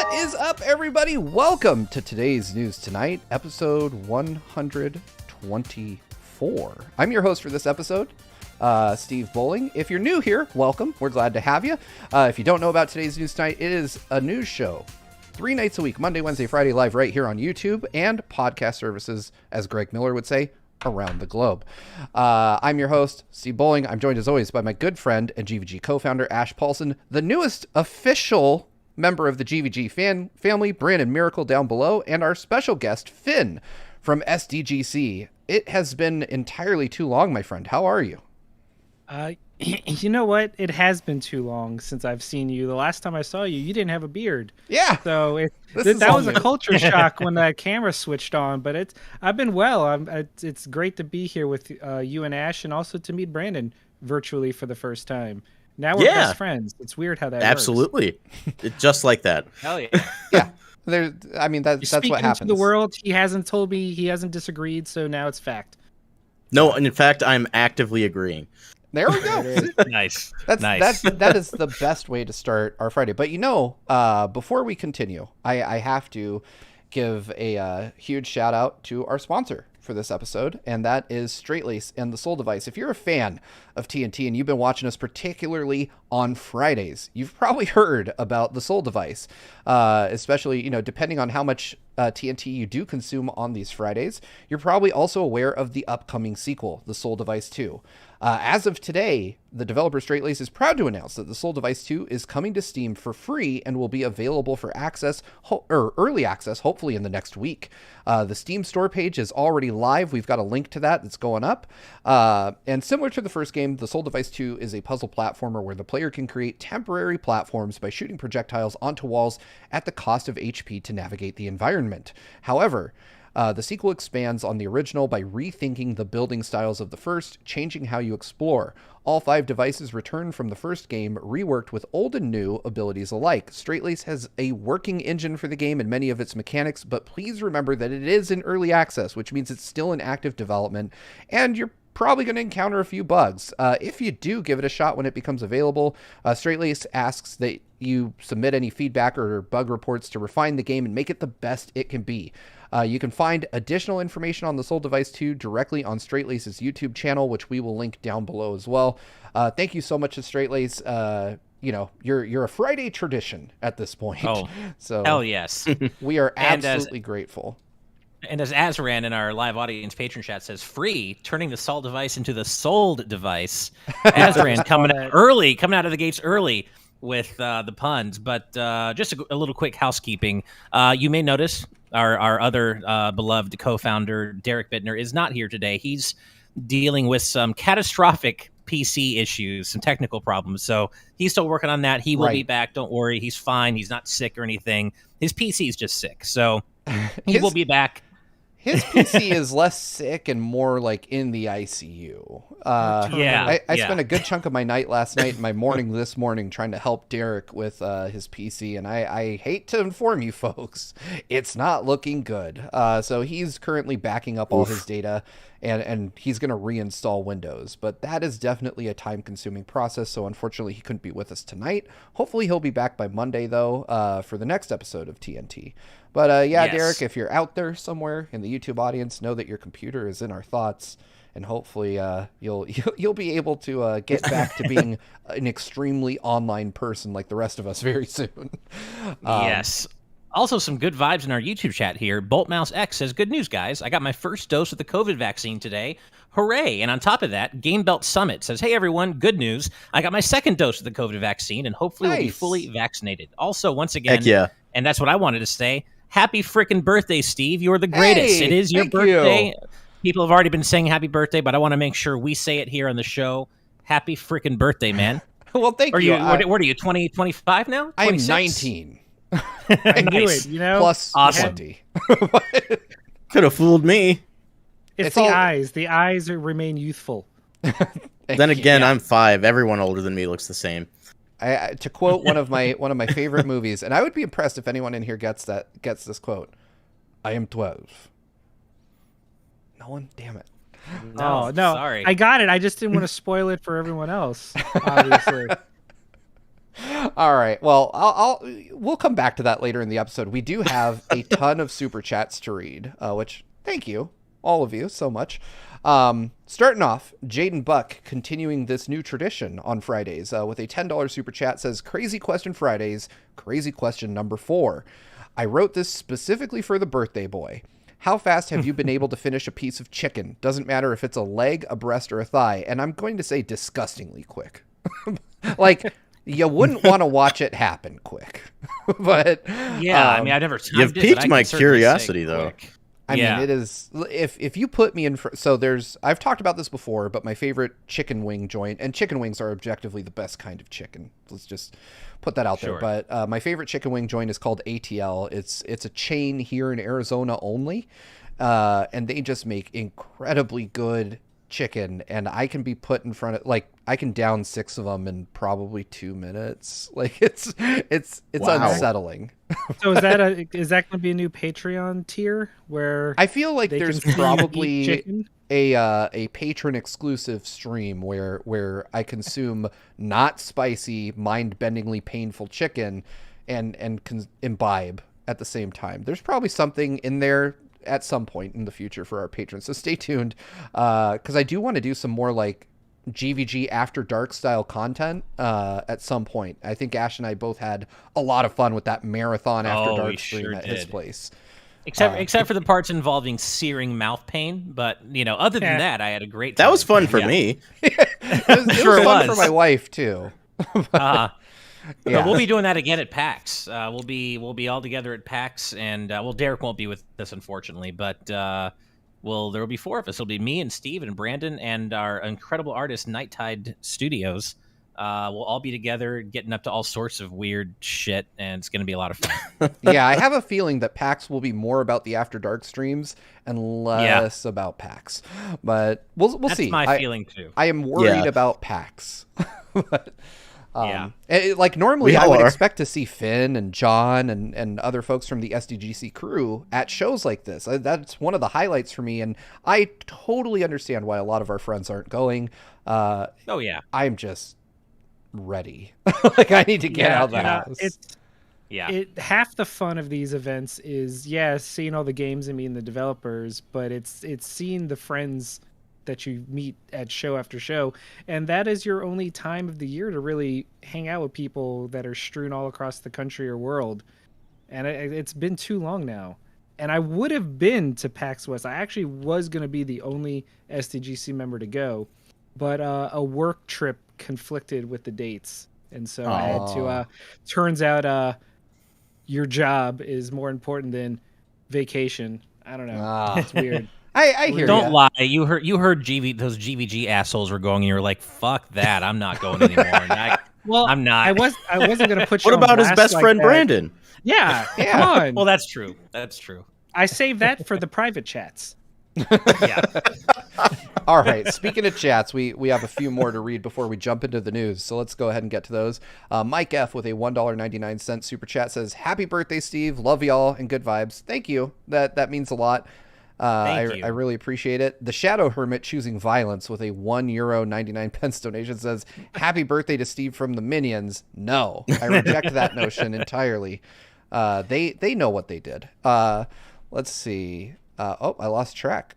What is up, everybody? Welcome to today's News Tonight, episode 124. I'm your host for this episode, Steve Bowling. If you're new here, welcome. We're glad to have you. If you don't know about today's News Tonight, it is a news show 3 nights a week, Monday, Wednesday, Friday, live right here on YouTube and podcast services, as Greg Miller would say, around the globe. I'm your host, Steve Bowling. I'm joined as always by my good friend and GVG co-founder, Ash Paulson, the newest official member of the GVG family, Brandon Miracle down below, and our special guest, Finn from SDGC. It has been entirely too long, my friend. How are you? You know what? It has been too long since I've seen you. The last time I saw you, you didn't have a beard. Yeah. So that was a culture shock when that camera switched on. But I've been well. It's great to be here with you and Ash, and also to meet Brandon virtually for the first time. Now we're best friends. It's weird how that Absolutely. It's just like that. Hell yeah. Yeah. That's what happens. To the world, he hasn't told me, he hasn't disagreed, so now it's fact. No, and in fact, I'm actively agreeing. There we go. Nice. That is the best way to start our Friday. But before we continue, I have to give a huge shout out to our sponsor for this episode, and that is Straight-Lace and the Soul Device. If you're a fan of TNT and you've been watching us particularly on Fridays, you've probably heard about the Soul Device, especially, depending on how much TNT you do consume on these Fridays. You're probably also aware of the upcoming sequel, the Soul Device 2. As of today, the developer Straight-Lace is proud to announce that the Soul Device 2 is coming to Steam for free and will be available for early access, hopefully in the next week. The Steam store page is already live. We've got a link to that that's going up. And similar to the first game, the Soul Device 2 is a puzzle platformer where the player can create temporary platforms by shooting projectiles onto walls at the cost of HP to navigate the environment. However, the sequel expands on the original by rethinking the building styles of the first, changing how you explore. All 5 devices returned from the first game, reworked with old and new abilities alike. Straight-Lace has a working engine for the game and many of its mechanics, but please remember that it is in early access, which means it's still in active development, and you're probably going to encounter a few bugs. If you do give it a shot when it becomes available, Straight-Lace asks that you submit any feedback or bug reports to refine the game and make it the best it can be. You can find additional information on the Soul Device 2 directly on Straight-Lace's YouTube channel, which we will link down below as well. Thank you so much to Straight-Lace. You're a Friday tradition at this point. Oh, so hell yes. We are absolutely grateful. And as Azran in our live audience patron chat says, free, turning the Soul Device into the Sold Device. Azran coming out of the gates early with the puns. But just a little quick housekeeping. You may notice our other beloved co-founder, Derek Bittner, is not here today. He's dealing with some catastrophic PC issues, some technical problems. So he's still working on that. He will be back. Don't worry. He's fine. He's not sick or anything. His PC is just sick. So he will be back. His PC is less sick and more like in the ICU. I spent a good chunk of my night last night and my morning this morning trying to help Derek with his PC. And I hate to inform you folks, it's not looking good. So he's currently backing up all his data and he's going to reinstall Windows. But that is definitely a time-consuming process. So unfortunately, he couldn't be with us tonight. Hopefully, he'll be back by Monday, though, for the next episode of TNT. But yes. Derek, if you're out there somewhere in the YouTube audience, know that your computer is in our thoughts, and hopefully you'll be able to get back to being an extremely online person like the rest of us very soon. Yes. Also, some good vibes in our YouTube chat here. Boltmouse X says, good news, guys. I got my first dose of the COVID vaccine today. Hooray. And on top of that, Game Belt Summit says, hey, everyone, good news. I got my second dose of the COVID vaccine and hopefully will be fully vaccinated. Also, once again, and that's what I wanted to say, happy frickin' birthday, Steve. You're the greatest. It is your birthday. People have already been saying happy birthday, but I want to make sure we say it here on the show. Happy frickin' birthday, man. Well, thank you. What are you, 20, 25 now? 26? I am 19. I knew it, Plus awesome. 20. Could have fooled me. It's the eyes. The eyes remain youthful. Then again, I'm 5. Everyone older than me looks the same. To quote one of my favorite movies, and I would be impressed if anyone in here gets this quote. I am 12. No one? Damn it. No, sorry. I got it. I just didn't want to spoil it for everyone else, obviously. All right. Well, we'll come back to that later in the episode. We do have a ton of super chats to read, which thank you, all of you, so much. Starting off, Jaden Buck continuing this new tradition on Fridays with a $10 super chat says, Crazy Question Fridays, crazy question number 4. I wrote this specifically for the birthday boy. How fast have you been able to finish a piece of chicken? Doesn't matter if it's a leg, a breast, or a thigh. And I'm going to say disgustingly quick. Like, you wouldn't want to watch it happen quick. But yeah, I mean, I never timed You've it, piqued but I my can certainly say curiosity, though. quick. I mean, it is, if you put me in, so I've talked about this before, but my favorite chicken wing joint, and chicken wings are objectively the best kind of chicken. Let's just put that out there. But my favorite chicken wing joint is called ATL. It's a chain here in Arizona only. And they just make incredibly good chicken, and I can be put in front of, like, I can down 6 of them in probably 2 minutes. Like, it's Wow. unsettling. So is that going to be a new Patreon tier where I feel like they there's can see you eat probably chicken? a patron exclusive stream where I consume not spicy, mind-bendingly painful chicken and can imbibe at the same time. There's probably something in there at some point in the future for our patrons, so stay tuned, because I do want to do some more like GVG After Dark style content at some point. I think Ash and I both had a lot of fun with that marathon After Dark stream at his place. Except for the parts involving searing mouth pain, but other than that, I had a great time. That was fun for me. It was fun for my wife too. Yeah. We'll be doing that again at PAX. We'll be all together at PAX, and Derek won't be with us, unfortunately, but there will be 4 of us. It'll be me and Steve and Brandon and our incredible artist Night Tide Studios. We'll all be together, getting up to all sorts of weird shit, and it's going to be a lot of fun. Yeah, I have a feeling that PAX will be more about the After Dark streams and less about PAX, but we'll see. That's my feeling too. I am worried about PAX. But, like normally I would expect to see Finn and John and other folks from the SDGC crew at shows like this. That's one of the highlights for me, and I totally understand why a lot of our friends aren't going. Oh yeah, I'm just ready. Like, I need to get out of the house. Half the fun of these events is seeing all the games and meeting the developers, but it's seeing the friends that you meet at show after show, and that is your only time of the year to really hang out with people that are strewn all across the country or world. And it's been too long now. And I would have been to PAX West. I actually was going to be the only SDGC member to go, but a work trip conflicted with the dates, and so I had to turns out your job is more important than vacation. I don't know. It's weird. I hear. Don't lie. You heard those GVG assholes were going, and you were like, "Fuck that! I'm not going anymore." I'm not. I wasn't going to put you. What about his best friend Brandon? Yeah, come on. Well, that's true. That's true. I saved that for the private chats. Yeah. All right. Speaking of chats, we have a few more to read before we jump into the news. So let's go ahead and get to those. Mike F with a $1.99 super chat says, "Happy birthday, Steve. Love y'all and good vibes." Thank you. That means a lot. I really appreciate it. The Shadow Hermit choosing violence with a €1.99 donation says, "Happy birthday to Steve from the Minions." No, I reject that notion entirely. They know what they did. Let's see. I lost track.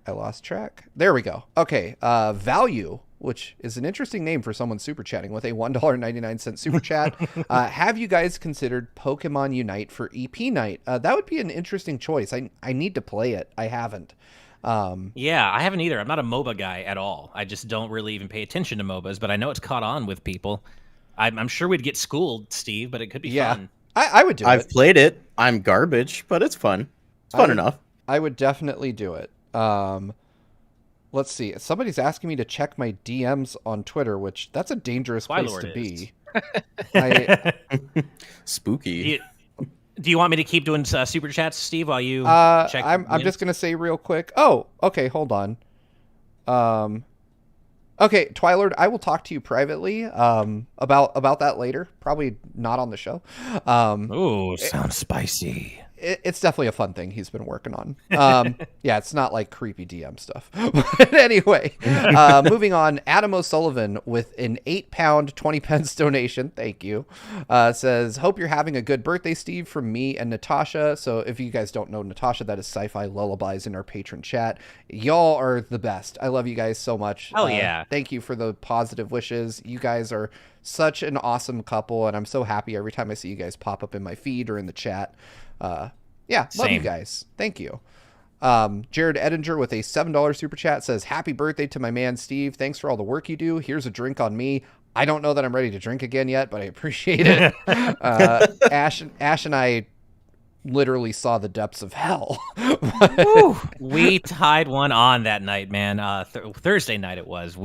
There we go. Okay. Value, which is an interesting name for someone super chatting with a $1.99 super chat. Have you guys considered Pokemon Unite for EP night? That would be an interesting choice. I need to play it. I haven't. Yeah, I haven't either. I'm not a MOBA guy at all. I just don't really even pay attention to MOBAs, but I know it's caught on with people. I'm sure we'd get schooled, Steve, but it could be fun. I would do it. I've played it. I'm garbage, but it's fun. It's fun enough. I would definitely do it. Let's see. Somebody's asking me to check my DMs on Twitter, which that's a dangerous place to be. Spooky. Do you want me to keep doing super chats, Steve, while you check? I'm just going to say real quick. Oh, okay. Hold on. Okay, Twilord, I will talk to you privately about that later. Probably not on the show. Ooh, sounds spicy. it's definitely a fun thing he's been working on. Yeah, it's not like creepy DM stuff. But anyway, moving on, Adam O'Sullivan with an 8-pound 20 pence donation. Thank you. Says, hope you're having a good birthday, Steve, from me and Natasha. So if you guys don't know Natasha, that is Sci-Fi Lullabies in our patron chat. Y'all are the best. I love you guys so much. Oh, yeah. Thank you for the positive wishes. You guys are such an awesome couple, and I'm so happy every time I see you guys pop up in my feed or in the chat. Yeah, love you guys. Thank you. Jared Edinger with a $7 super chat says, happy birthday to my man Steve. Thanks for all the work you do. Here's a drink on me. I don't know that I'm ready to drink again yet, but I appreciate it. Ash and I literally saw the depths of hell. We tied one on that night, man. Thursday night it was.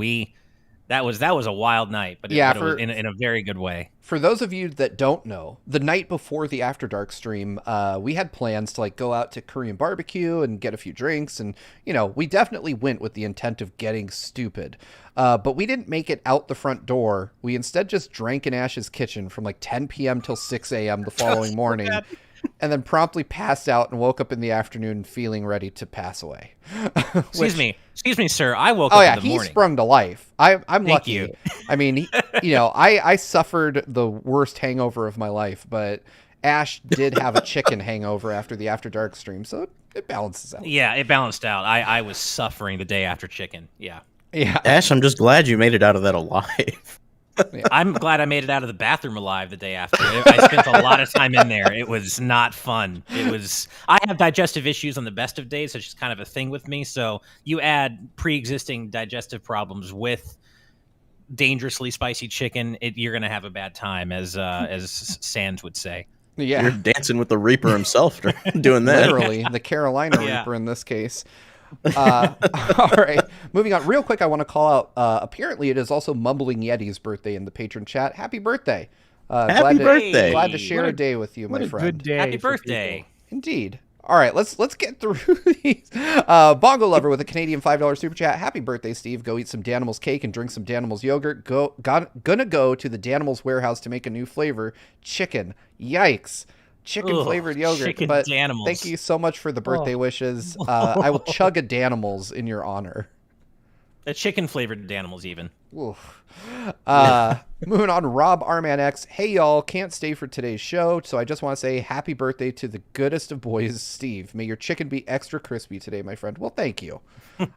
That was a wild night, but it was in a very good way. For those of you that don't know, the night before the After Dark stream, we had plans to like go out to Korean barbecue and get a few drinks, and we definitely went with the intent of getting stupid. But we didn't make it out the front door. We instead just drank in Ash's kitchen from like 10 p.m. till 6 a.m. the following morning. And then promptly passed out and woke up in the afternoon feeling ready to pass away. Excuse me, sir. I woke up in the morning. He sprung to life. I'm Thank lucky. You. I mean, I suffered the worst hangover of my life, but Ash did have a chicken hangover after the After Dark stream, so it balances out. Yeah, it balanced out. I was suffering the day after chicken. Yeah. Ash, I'm just glad you made it out of that alive. Yeah. I'm glad I made it out of the bathroom alive the day after. I spent a lot of time in there. It was not fun. I have digestive issues on the best of days. It's just kind of a thing with me. So you add pre-existing digestive problems with dangerously spicy chicken, you're going to have a bad time, as Sands would say. Yeah. You're dancing with the Reaper himself doing that. Literally, the Carolina Reaper in this case. All right, moving on real quick. I want to call out, apparently it is also Mumbling Yeti's birthday in the patron chat. Happy birthday. Happy birthday. Glad to share a day with you, my friend. Good day. Happy birthday. Indeed. All right, let's get through these. Bongo Lover with a Canadian $5 super chat. Happy birthday, Steve. Go eat some Danimals cake and drink some Danimals yogurt. Gonna go to the Danimals warehouse to make a new flavor. Chicken. Yikes. Chicken flavored yogurt. Chicken but Danimals. Thank you so much for the birthday wishes. I will chug a Danimals in your honor. A chicken flavored Danimals even. Moving on, Rob Arman X. Hey y'all, can't stay for today's show, so I just want to say happy birthday to the goodest of boys, Steve. May your chicken be extra crispy today, my friend. Well, thank you.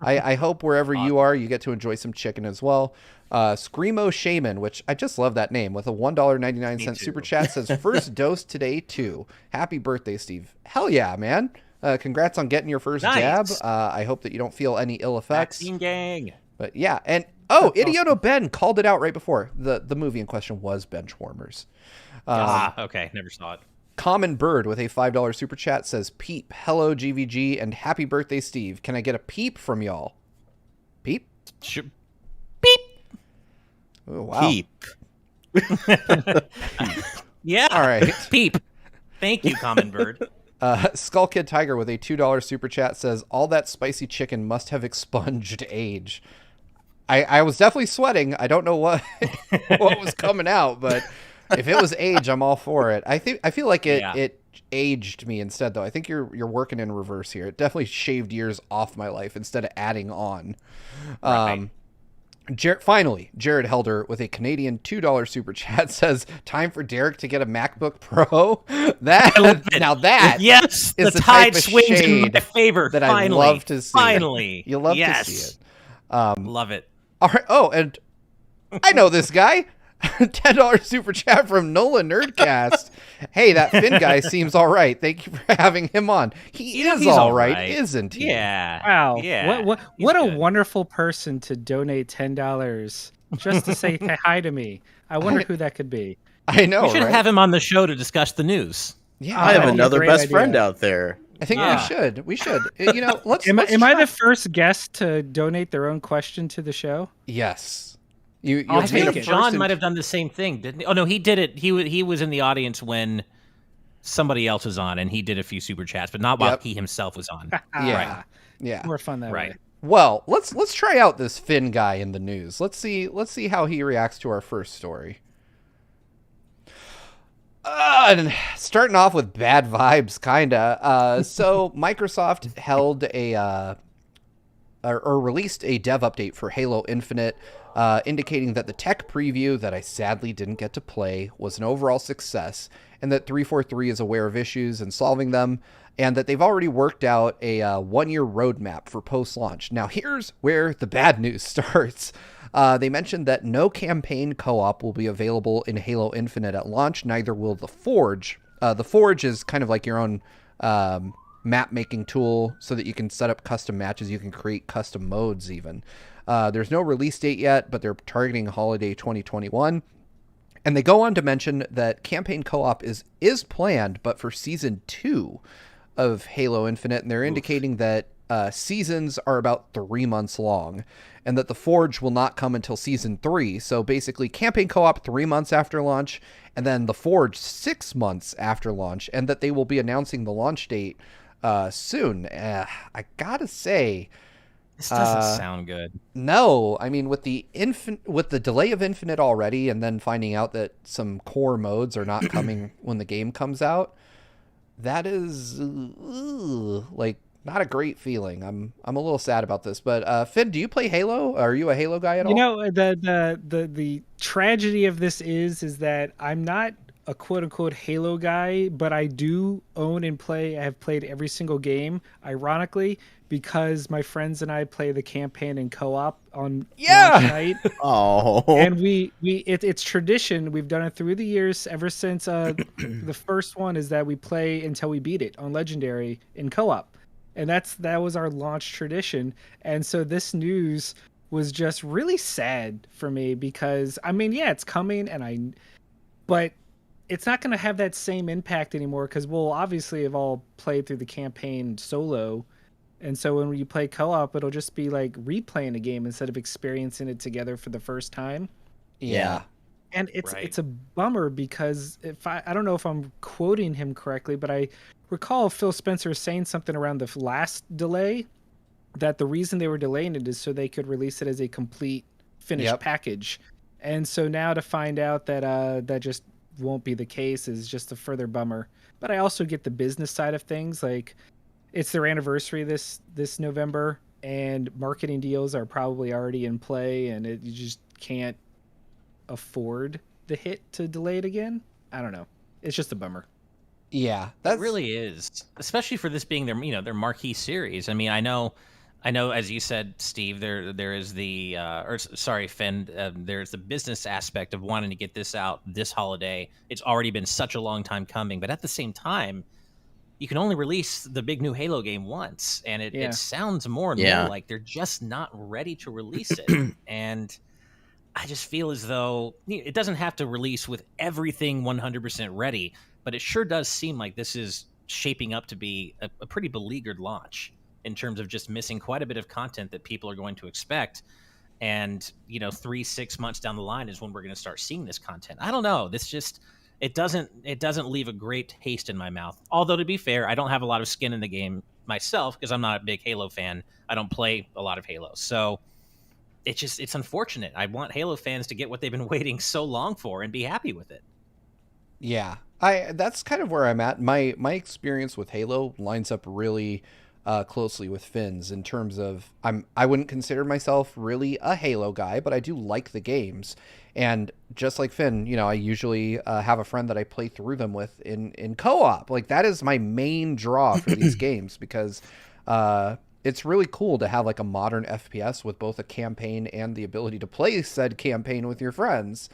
I hope wherever you are, you get to enjoy some chicken as well. Screamo Shaman, which I just love that name, with a $1.99 super chat, says first dose today too. Happy birthday, Steve. Hell yeah, man. Congrats on getting your first jab. I hope that you don't feel any ill effects. Vaccine gang. But yeah, and Idioto Ben called it out right before. The movie in question was Benchwarmers. Okay, never saw it. Common Bird with a $5 super chat says, Peep, hello GVG, and happy birthday, Steve. Can I get a peep from y'all? Peep? Sure. Beep. Oh, wow. Peep. Yeah. All right. Peep. Thank you, Common Bird. Skull Kid Tiger with a $2 super chat says, all that spicy chicken must have expunged age. I was definitely sweating. I don't know what was coming out, but if it was age, I'm all for it. I feel like it aged me instead, though. I think you're working in reverse here. It definitely shaved years off my life instead of adding on. Right. Finally, Jared Helder with a Canadian $2 super chat says, time for Derek to get a MacBook Pro. That yes, is the type tide of swings in shade my favor. that Finally, I love to see. Finally, You love to see it. Love it. All right. Oh, and I know this guy. $10 super chat from Nolan Nerdcast. Hey, that Finn guy seems all right. Thank you for having him on. He's all right, isn't he? Yeah. Wow. Yeah. What a wonderful person to donate $10 just to say hi to me. I wonder who that could be. I know. We should right? have him on the show to discuss the news. Yeah, I have that'd be a another great best idea. friend out there. I think we should. You know, let's. Am let's I try- the first guest to donate their own question to the show? Yes. You'll I take think a John first might have done the same thing, didn't he? Oh no, he did it. He was in the audience when somebody else was on, and he did a few super chats, but not while he himself was on. Yeah. Yeah. More fun that way. Well, let's try out this Finn guy in the news. Let's see how he reacts to our first story. And starting off with bad vibes, kinda. So Microsoft held or released a dev update for Halo Infinite, indicating that the tech preview that I sadly didn't get to play was an overall success, and that 343 is aware of issues and solving them, and that they've already worked out a 1-year roadmap for post-launch. Now, here's where the bad news starts. They mentioned that no campaign co-op will be available in Halo Infinite at launch, neither will the Forge. The Forge is kind of like your own map making tool so that you can set up custom matches. You can create custom modes even. There's no release date yet, but they're targeting holiday 2021. And they go on to mention that campaign co-op is planned, but for season 2 of Halo Infinite, and they're indicating that seasons are about 3 months long, and that the Forge will not come until season 3. So basically, campaign co-op 3 months after launch, and then the Forge 6 months after launch, and that they will be announcing the launch date soon. I gotta say, this doesn't sound good. No, I mean with the delay of Infinite already, and then finding out that some core modes are not coming when the game comes out, that is like not a great feeling. I'm a little sad about this. But Finn, do you play Halo? Are you a Halo guy at all? You know, the tragedy of this is that I'm not a quote unquote Halo guy, but I do own and play. I have played every single game, ironically, because my friends and I play the campaign and co-op on launch night. Oh, and it's tradition. We've done it through the years ever since the first one is that we play until we beat it on Legendary in co-op. And that was our launch tradition. And so this news was just really sad for me because I mean, yeah, it's coming but it's not going to have that same impact anymore because we'll obviously have all played through the campaign solo. And so when you play co-op, it'll just be like replaying a game instead of experiencing it together for the first time. Yeah. And it's a bummer because I don't know if I'm quoting him correctly, but I recall Phil Spencer saying something around the last delay that the reason they were delaying it is so they could release it as a complete finished package. And so now to find out that that just won't be the case is just a further bummer. But I also get the business side of things. Like it's their anniversary this November and marketing deals are probably already in play and you just can't afford the hit to delay it again. I don't know. It's just a bummer. Yeah, that really is, especially for this being their marquee series. I mean, I know, as you said, Steve, there is the Finn, there's the business aspect of wanting to get this out this holiday. It's already been such a long time coming, but at the same time, you can only release the big new Halo game once, and it sounds more and more like they're just not ready to release it. And I just feel as though it doesn't have to release with everything 100% ready, but it sure does seem like this is shaping up to be a pretty beleaguered launch in terms of just missing quite a bit of content that people are going to expect. And, 3-6 months down the line is when we're going to start seeing this content. I don't know. This just, it doesn't leave a great taste in my mouth. Although to be fair, I don't have a lot of skin in the game myself because I'm not a big Halo fan. I don't play a lot of Halo. So it's unfortunate. I want Halo fans to get what they've been waiting so long for and be happy with it. Yeah, that's kind of where I'm at. My experience with Halo lines up really closely with Finn's in terms of I wouldn't consider myself really a Halo guy, but I do like the games. And just like Finn, I usually have a friend that I play through them with in co-op. Like that is my main draw for these games because it's really cool to have like a modern FPS with both a campaign and the ability to play said campaign with your friends.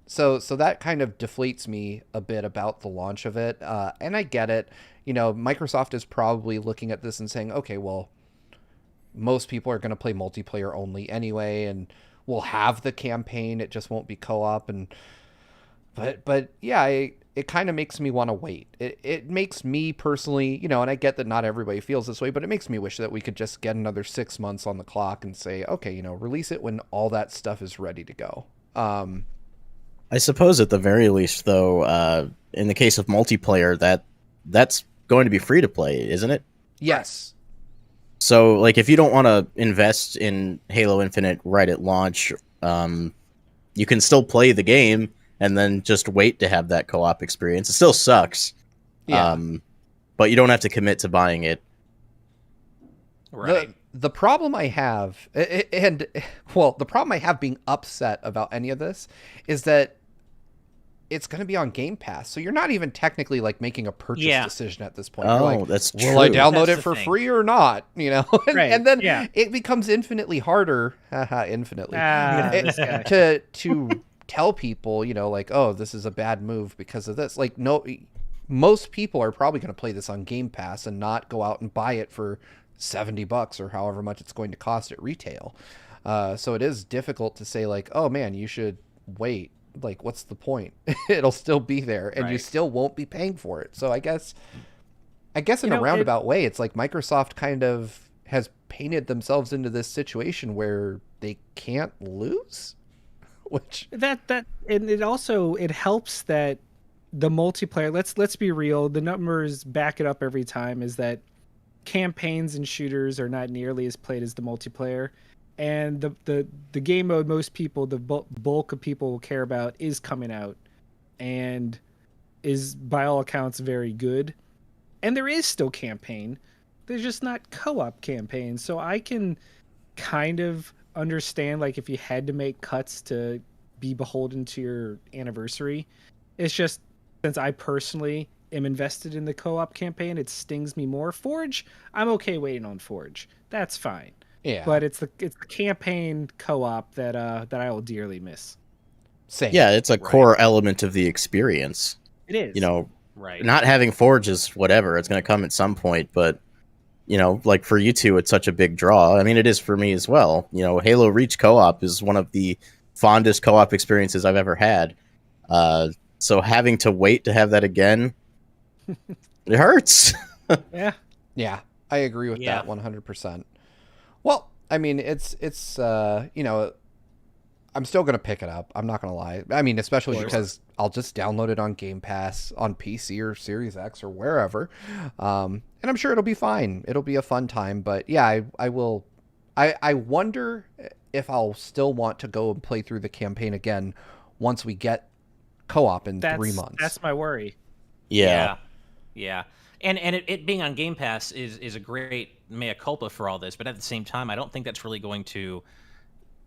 So that kind of deflates me a bit about the launch of it. And I get it. Microsoft is probably looking at this and saying, okay, well, most people are going to play multiplayer only anyway, and we'll have the campaign. It just won't be co-op. But yeah, it kind of makes me want to wait. It makes me personally, and I get that not everybody feels this way, but it makes me wish that we could just get another 6 months on the clock and say, okay, release it when all that stuff is ready to go. I suppose at the very least, though, in the case of multiplayer, that's going to be free to play, isn't it? Yes. So, like, if you don't want to invest in Halo Infinite right at launch, you can still play the game and then just wait to have that co-op experience. It still sucks. Yeah. But you don't have to commit to buying it. Right. The problem I have, the problem I have being upset about any of this is that it's going to be on Game Pass, so you're not even technically like making a purchase decision at this point. Oh, you're like, that's true. Will I download That's it the for thing. free or not? You know, Right, and then yeah. it becomes infinitely harder, infinitely, This guy. to tell people, you know, like, oh, this is a bad move because of this. Like, no, most people are probably going to play this on Game Pass and not go out and buy it for $70 or however much it's going to cost at retail. So it is difficult to say like, oh man, you should wait. Like, what's the point? It'll still be there and you Right. still won't be paying for it. So I guess in a roundabout way, it's like Microsoft kind of has painted themselves into this situation where they can't lose, which And it helps that the multiplayer, let's be real, the numbers back it up every time, is that campaigns and shooters are not nearly as played as the multiplayer. And the game mode most people, the bulk of people will care about, is coming out and is by all accounts very good. And there is still campaign. There's just not co-op campaign. So I can kind of understand, like, if you had to make cuts to be beholden to your anniversary. It's just, since I personally am invested in the co-op campaign, it stings me more. Forge, I'm okay waiting on Forge. That's fine. yeah, But it's the campaign co-op that I will dearly miss. same. Yeah, it's a core element of the experience. It is. You know, Right. not having Forge is whatever. It's going to come at some point, but you know, like for you two, it's such a big draw. I mean, it is for me as well. You know, Halo Reach co-op is one of the fondest co-op experiences I've ever had. So having to wait to have that again, it hurts. Yeah. Yeah, I agree with that 100%. Well, I mean, it's you know, I'm still going to pick it up. I'm not going to lie. I mean, especially because I'll just download it on Game Pass on PC or Series X or wherever. And I'm sure it'll be fine. It'll be a fun time. But yeah, I will. I wonder if I'll still want to go and play through the campaign again once we get co-op in 3 months. That's my worry. Yeah. Yeah. And it being on Game Pass is a great mea culpa for all this, but at the same time, I don't think that's really going to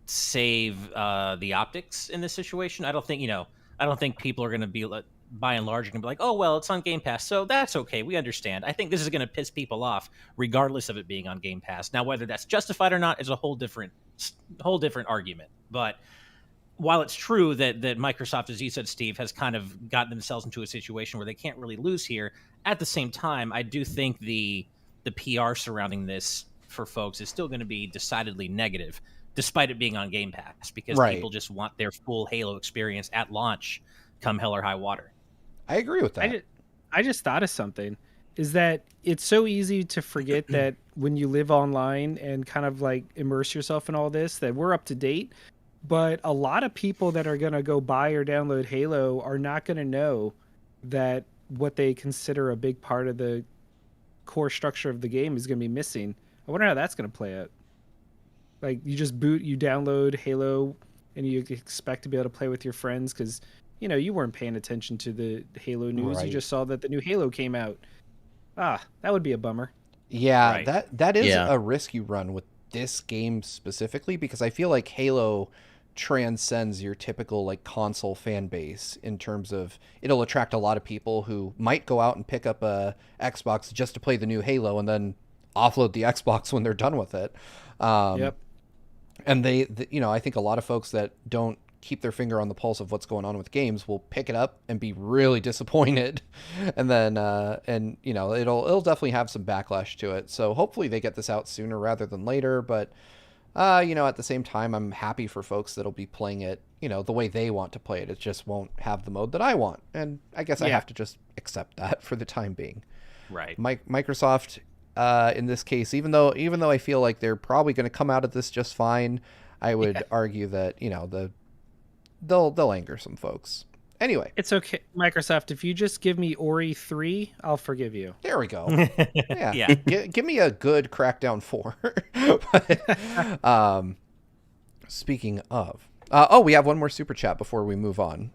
save the optics in this situation. I don't think people are going to be, by and large, going to be like, oh, well, it's on Game Pass, so that's okay. We understand. I think this is going to piss people off, regardless of it being on Game Pass. Now, whether that's justified or not is a whole different argument. But while it's true that Microsoft, as you said, Steve, has kind of gotten themselves into a situation where they can't really lose here, at the same time, I do think the PR surrounding this for folks is still going to be decidedly negative, despite it being on Game Pass, because people just want their full Halo experience at launch, come hell or high water. I agree with that. I just thought of something, is that it's so easy to forget that when you live online and kind of like immerse yourself in all this, that we're up to date. But a lot of people that are going to go buy or download Halo are not going to know that what they consider a big part of the core structure of the game is going to be missing. I wonder how that's going to play out. Like, you just you download Halo, and you expect to be able to play with your friends because, you know, you weren't paying attention to the Halo news. Right. You just saw that the new Halo came out. That would be a bummer. Yeah, Right. that is a risk you run with this game specifically, because I feel like Halo transcends your typical like console fan base in terms of it'll attract a lot of people who might go out and pick up a Xbox just to play the new Halo and then offload the Xbox when they're done with it. Yep. And they you know, I think a lot of folks that don't keep their finger on the pulse of what's going on with games will pick it up and be really disappointed. And then and you know, it'll definitely have some backlash to it. So hopefully they get this out sooner rather than later, but you know, at the same time, I'm happy for folks that'll be playing it, you know, the way they want to play it. It just won't have the mode that I want. And I guess I have to just accept that for the time being. Right. Microsoft, in this case, even though I feel like they're probably going to come out of this just fine, I would argue that, you know, they'll anger some folks. Anyway, It's okay, Microsoft. If you just give me Ori 3, I'll forgive you. there we go. Yeah. Yeah. Give me a good Crackdown 4. But, speaking of, We have one more super chat before we move on.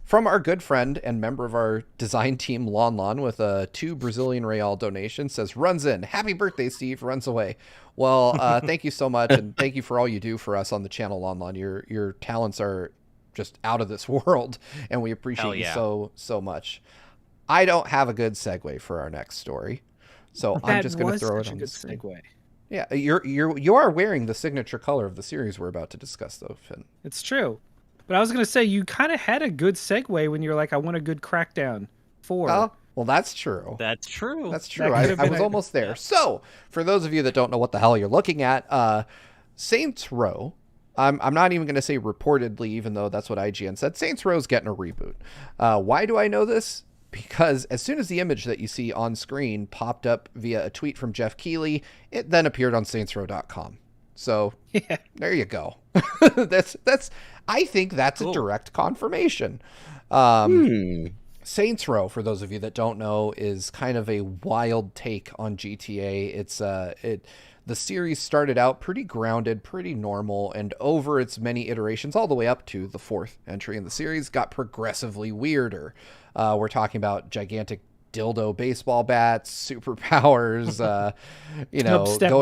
From our good friend and member of our design team, Lon Lon, with a 2 Brazilian real donation, says, runs in. Happy birthday, Steve. Runs away. Well, thank you so much, and thank you for all you do for us on the channel, Lon Lon. Your talents are just out of this world, and we appreciate you so much. I don't have a good segue for our next story, so I'm just going to throw it on the screen. Segue. Yeah, you are wearing the signature color of the series we're about to discuss, though, Finn. It's true. But I was going to say, you kind of had a good segue when you were like, I want a good Crackdown 4. Oh, well, that's true. That's true. That's true. I was almost there. Yeah. So, for those of you that don't know what the hell you're looking at, Saints Row, I'm not even going to say reportedly, even though that's what IGN said, Saints Row's getting a reboot. Why do I know this? Because as soon as the image that you see on screen popped up via a tweet from Jeff Keighley, it then appeared on saintsrow.com. So there you go. I think that's cool. A direct confirmation. Saints Row, for those of you that don't know, is kind of a wild take on GTA. It's the series started out pretty grounded, pretty normal, and over its many iterations, all the way up to the 4th entry in the series, got progressively weirder. We're talking about gigantic dildo baseball bats, superpowers,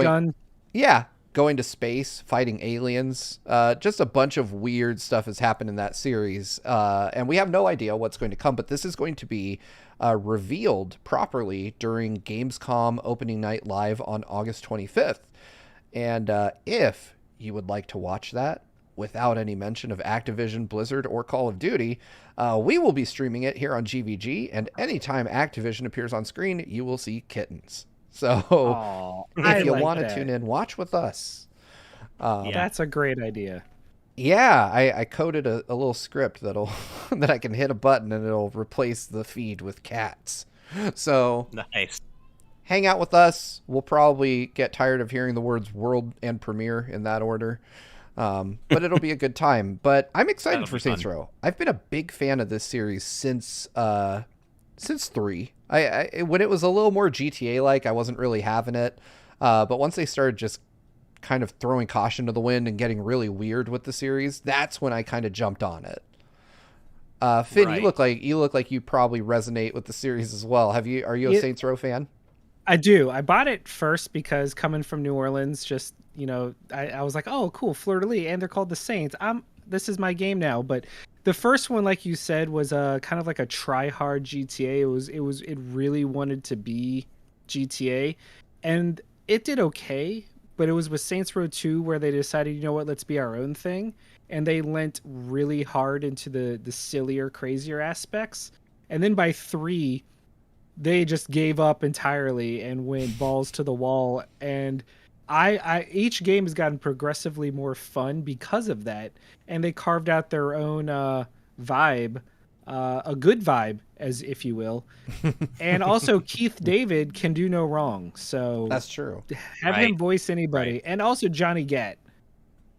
gun. Yeah. Going to space, fighting aliens, just a bunch of weird stuff has happened in that series. And we have no idea what's going to come, but this is going to be revealed properly during Gamescom opening night live on August 25th. And if you would like to watch that without any mention of Activision, Blizzard, or Call of Duty, we will be streaming it here on GVG. And anytime Activision appears on screen, you will see kittens. So if you want to tune in, watch with us. That's a great idea. Yeah, I coded a little script that I can hit a button and it'll replace the feed with cats. So nice. Hang out with us. We'll probably get tired of hearing the words world and premiere in that order. But it'll be a good time. But I'm excited for Saints Row. I've been a big fan of this series since 3. I when it was a little more GTA-like, I wasn't really having it. But once they started just kind of throwing caution to the wind and getting really weird with the series, that's when I kind of jumped on it. Finn, right. you look like you probably resonate with the series as well. Are you a Saints Row fan? I do. I bought it first because coming from New Orleans, just I was like, oh, cool, Fleur de Lis, and they're called the Saints. This is my game now. But the first one, like you said, was kind of like a try-hard GTA. It really wanted to be GTA, and it did okay. But it was with Saints Row 2 where they decided, you know what, let's be our own thing, and they lent really hard into the sillier, crazier aspects. And then by 3, they just gave up entirely and went balls to the wall. And each game has gotten progressively more fun because of that, and they carved out their own vibe, a good vibe, as if you will. And also Keith David can do no wrong, so that's true. Have him voice anybody, and also Johnny Gat,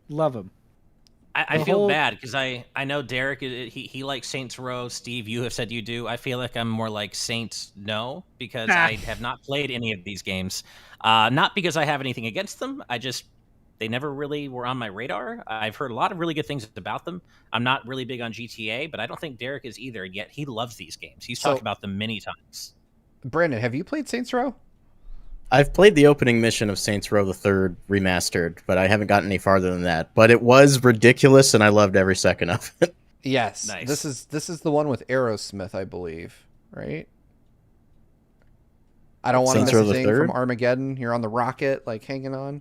love him. I feel bad because I know Derek, he likes Saints Row. Steve, you have said you do. I feel like I'm more like Saints No, because I have not played any of these games. Not because I have anything against them. They never really were on my radar. I've heard a lot of really good things about them. I'm not really big on GTA, but I don't think Derek is either, yet he loves these games. He's talked about them many times. Brandon, have you played Saints Row? I've played the opening mission of Saints Row the Third remastered, but I haven't gotten any farther than that. But it was ridiculous, and I loved every second of it. Yes, nice. This is the one with Aerosmith, I believe, right? I don't want to miss a thing from Armageddon. You're on the rocket, like hanging on.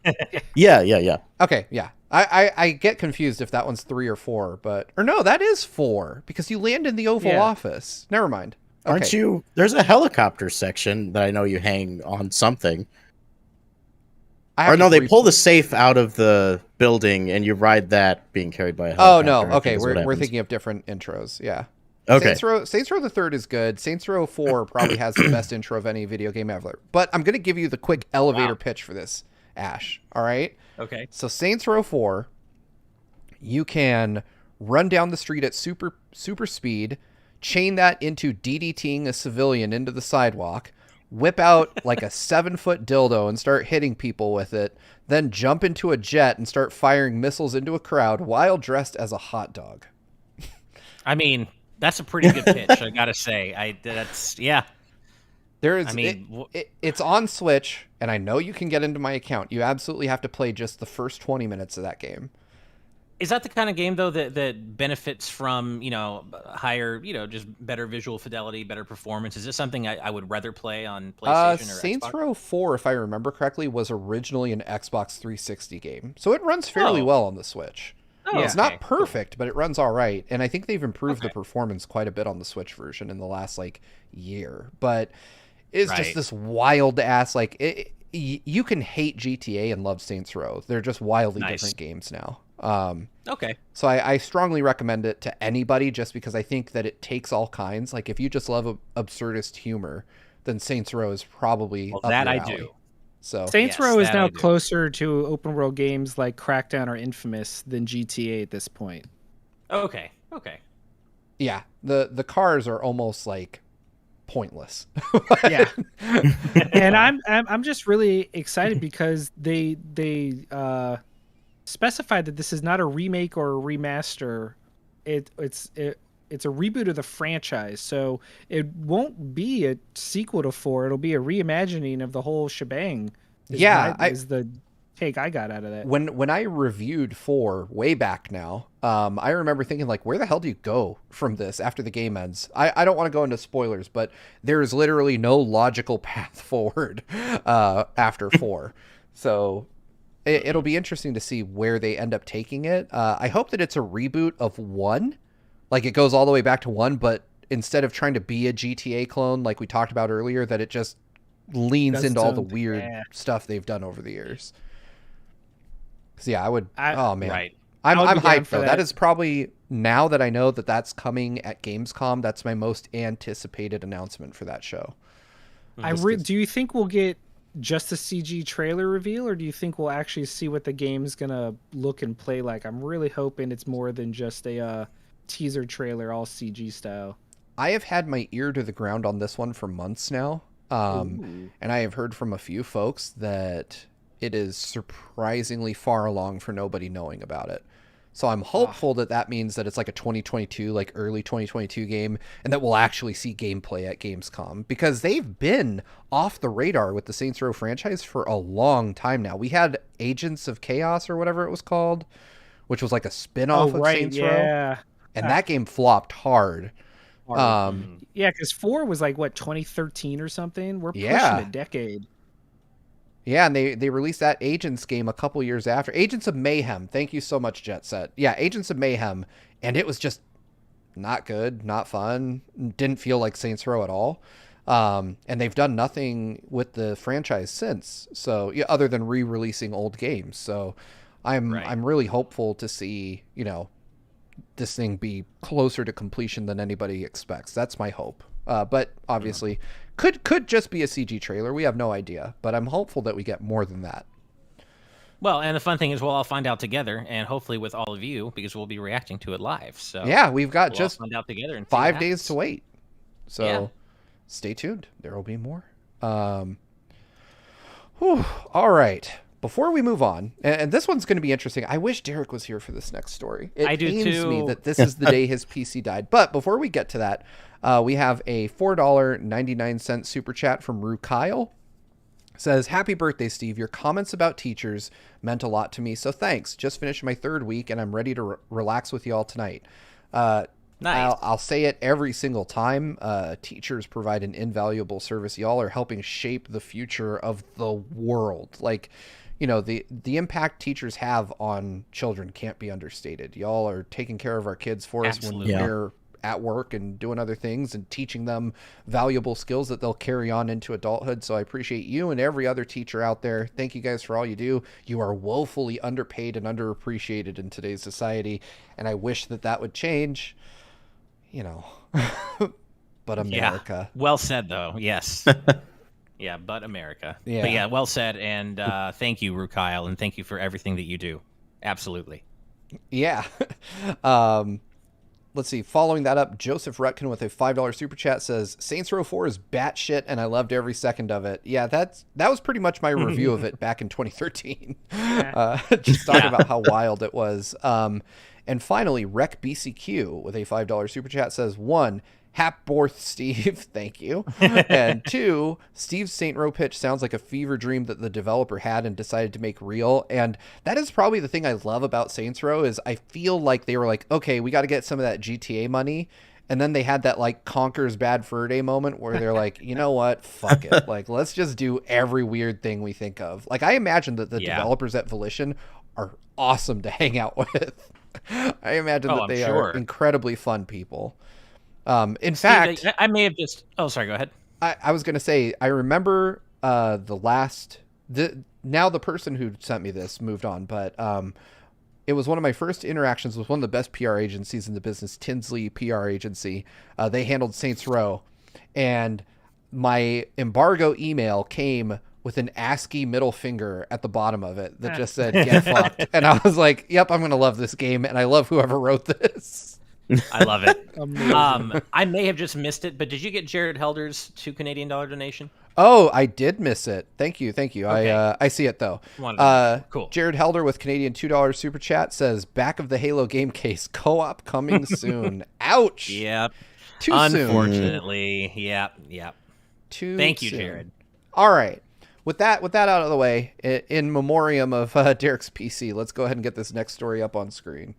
Mm-hmm. Yeah. Okay, yeah. I get confused if that one's 3 or 4, or no, that is 4 because you land in the Oval Office. Never mind. Okay. Aren't you? There's a helicopter section that I know you hang on something. Or no, they pull the safe out of the building and you ride that being carried by a helicopter. Oh no, okay, we're thinking of different intros. Yeah. Okay. Saints Row the Third is good. Saints Row 4 probably has the best intro of any video game ever. But I'm going to give you the quick elevator pitch for this, Ash. All right? Okay. So Saints Row 4, you can run down the street at super speed, chain that into DDTing a civilian into the sidewalk, whip out like a 7-foot dildo and start hitting people with it, then jump into a jet and start firing missiles into a crowd while dressed as a hot dog. I mean, that's a pretty good pitch, I gotta say. Yeah. It's on Switch, and I know you can get into my account. You absolutely have to play just the first 20 minutes of that game. Is that the kind of game, though, that benefits from, higher, just better visual fidelity, better performance? Is this something I would rather play on PlayStation or Saints Xbox? Row 4, if I remember correctly, was originally an Xbox 360 game. So it runs fairly well on the Switch. Oh, It's not perfect, but it runs all right. And I think they've improved the performance quite a bit on the Switch version in the last, year. But it's just this wild-ass, you can hate GTA and love Saints Row. They're just wildly different games now. So I strongly recommend it to anybody just because I think that it takes all kinds. Like, if you just love absurdist humor, then Saints Row is probably up that your I alley. do. So Saints Row is now closer to open world games like Crackdown or Infamous than GTA at this point. Okay. Yeah, the cars are almost pointless. Yeah. And I'm just really excited because they specified that this is not a remake or a remaster. It's a reboot of the franchise, so it won't be a sequel to 4. It'll be a reimagining of the whole shebang. Is the take I got out of that. When I reviewed 4 way back now, I remember thinking where the hell do you go from this after the game ends? I don't want to go into spoilers, but there is literally no logical path forward after 4. So it'll be interesting to see where they end up taking it. I hope that it's a reboot of 1. It goes all the way back to 1, but instead of trying to be a GTA clone like we talked about earlier, that it just leans into all the weird stuff they've done over the years. Because, yeah, oh, man. Right. I'm hyped, though. That is probably, now that I know that that's coming at Gamescom, that's my most anticipated announcement for that show. Do you think we'll get just a CG trailer reveal, or do you think we'll actually see what the game's going to look and play like? I'm really hoping it's more than just a teaser trailer all CG style. I have had my ear to the ground on this one for months now, and I have heard from a few folks that it is surprisingly far along for nobody knowing about it. So I'm hopeful that means that it's a 2022, early 2022 game, and that we'll actually see gameplay at Gamescom, because they've been off the radar with the Saints Row franchise for a long time now. We had Agents of Chaos or whatever it was called, which was a spin-off of Saints Row. And that game flopped hard. Yeah, because 4 was 2013 or something. We're pushing a decade. Yeah, and they released that Agents game a couple years after. Agents of Mayhem. Thank you so much, Jet Set. Yeah, Agents of Mayhem. And it was just not good, not fun. Didn't feel like Saints Row at all. And they've done nothing with the franchise since. So, yeah, other than re-releasing old games. So I'm really hopeful to see, this thing be closer to completion than anybody expects. That's my hope. But obviously could just be a CG trailer. We have no idea, but I'm hopeful that we get more than that. Well, and the fun thing is we'll all find out together, and hopefully with all of you, because we'll be reacting to it live. So yeah, we've got we'll just find out together and 5 days to wait. So stay tuned. There will be more. All right. Before we move on, and this one's going to be interesting. I wish Derek was here for this next story. It pains me that this is the day his PC died. But before we get to that, we have a $4.99 super chat from Rue Kyle. Says, happy birthday, Steve. Your comments about teachers meant a lot to me, so thanks. Just finished my 3rd week, and I'm ready to relax with you all tonight. Nice. I'll say it every single time. Teachers provide an invaluable service. Y'all are helping shape the future of the world. The impact teachers have on children can't be understated. Y'all are taking care of our kids for us when we're at work and doing other things and teaching them valuable skills that they'll carry on into adulthood. So I appreciate you and every other teacher out there. Thank you guys for all you do. You are woefully underpaid and underappreciated in today's society. And I wish that would change, but America. Yeah. Well said, though. Yes. Yeah, but America. Yeah. But yeah, well said. And thank you, Rukyle, and thank you for everything that you do. Absolutely. Yeah. let's see. Following that up, Joseph Rutkin with a $5 super chat says, Saints Row 4 is batshit, and I loved every second of it. Yeah, that was pretty much my review of it back in 2013. Just talking about how wild it was. And finally, Rec BCQ with a $5 super chat says, 1, Hapborth Steve, thank you. And 2, Steve's Saint Row pitch sounds like a fever dream that the developer had and decided to make real. And that is probably the thing I love about Saints Row is I feel like they were like, okay, we got to get some of that GTA money. And then they had that like Conker's Bad Fur Day moment where they're like, you know what? Fuck it. Like, let's just do every weird thing we think of. Like, I imagine that the developers at Volition are awesome to hang out with. I imagine that they are incredibly fun people. In fact, I may have just. Oh, sorry. Go ahead. I was going to say, I remember now the person who sent me this moved on, but it was one of my first interactions with one of the best PR agencies in the business, Tinsley PR agency. They handled Saints Row, and my embargo email came with an ASCII middle finger at the bottom of it that just said, get fucked. And I was like, yep, I'm going to love this game, and I love whoever wrote this. I love it. I may have just missed it, but did you get Jared Helder's $2 Canadian donation? Oh, I did miss it. Thank you. Okay. I see it though. Cool. Jared Helder with Canadian $2 super chat says, back of the Halo game case, co-op coming soon. Ouch. Yep. Too Unfortunately. soon. Yep. Thank you, Jared. All right. With that out of the way, in memoriam of Derek's PC, let's go ahead and get this next story up on screen.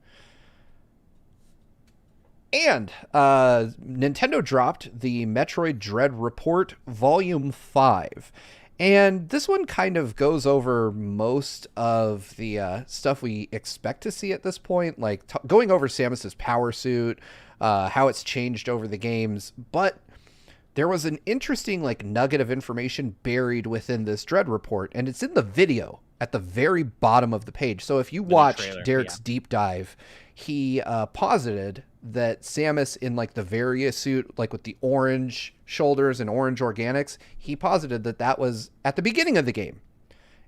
And Nintendo dropped the Metroid Dread Report Volume 5. And this one kind of goes over most of the stuff we expect to see at this point, like going over Samus's power suit, how it's changed over the games. But there was an interesting nugget of information buried within this Dread Report, and it's in the video at the very bottom of the page. So if you watched Derek's deep dive, he posited that Samus in the Varia suit, with the orange shoulders and orange organics, he posited that was at the beginning of the game.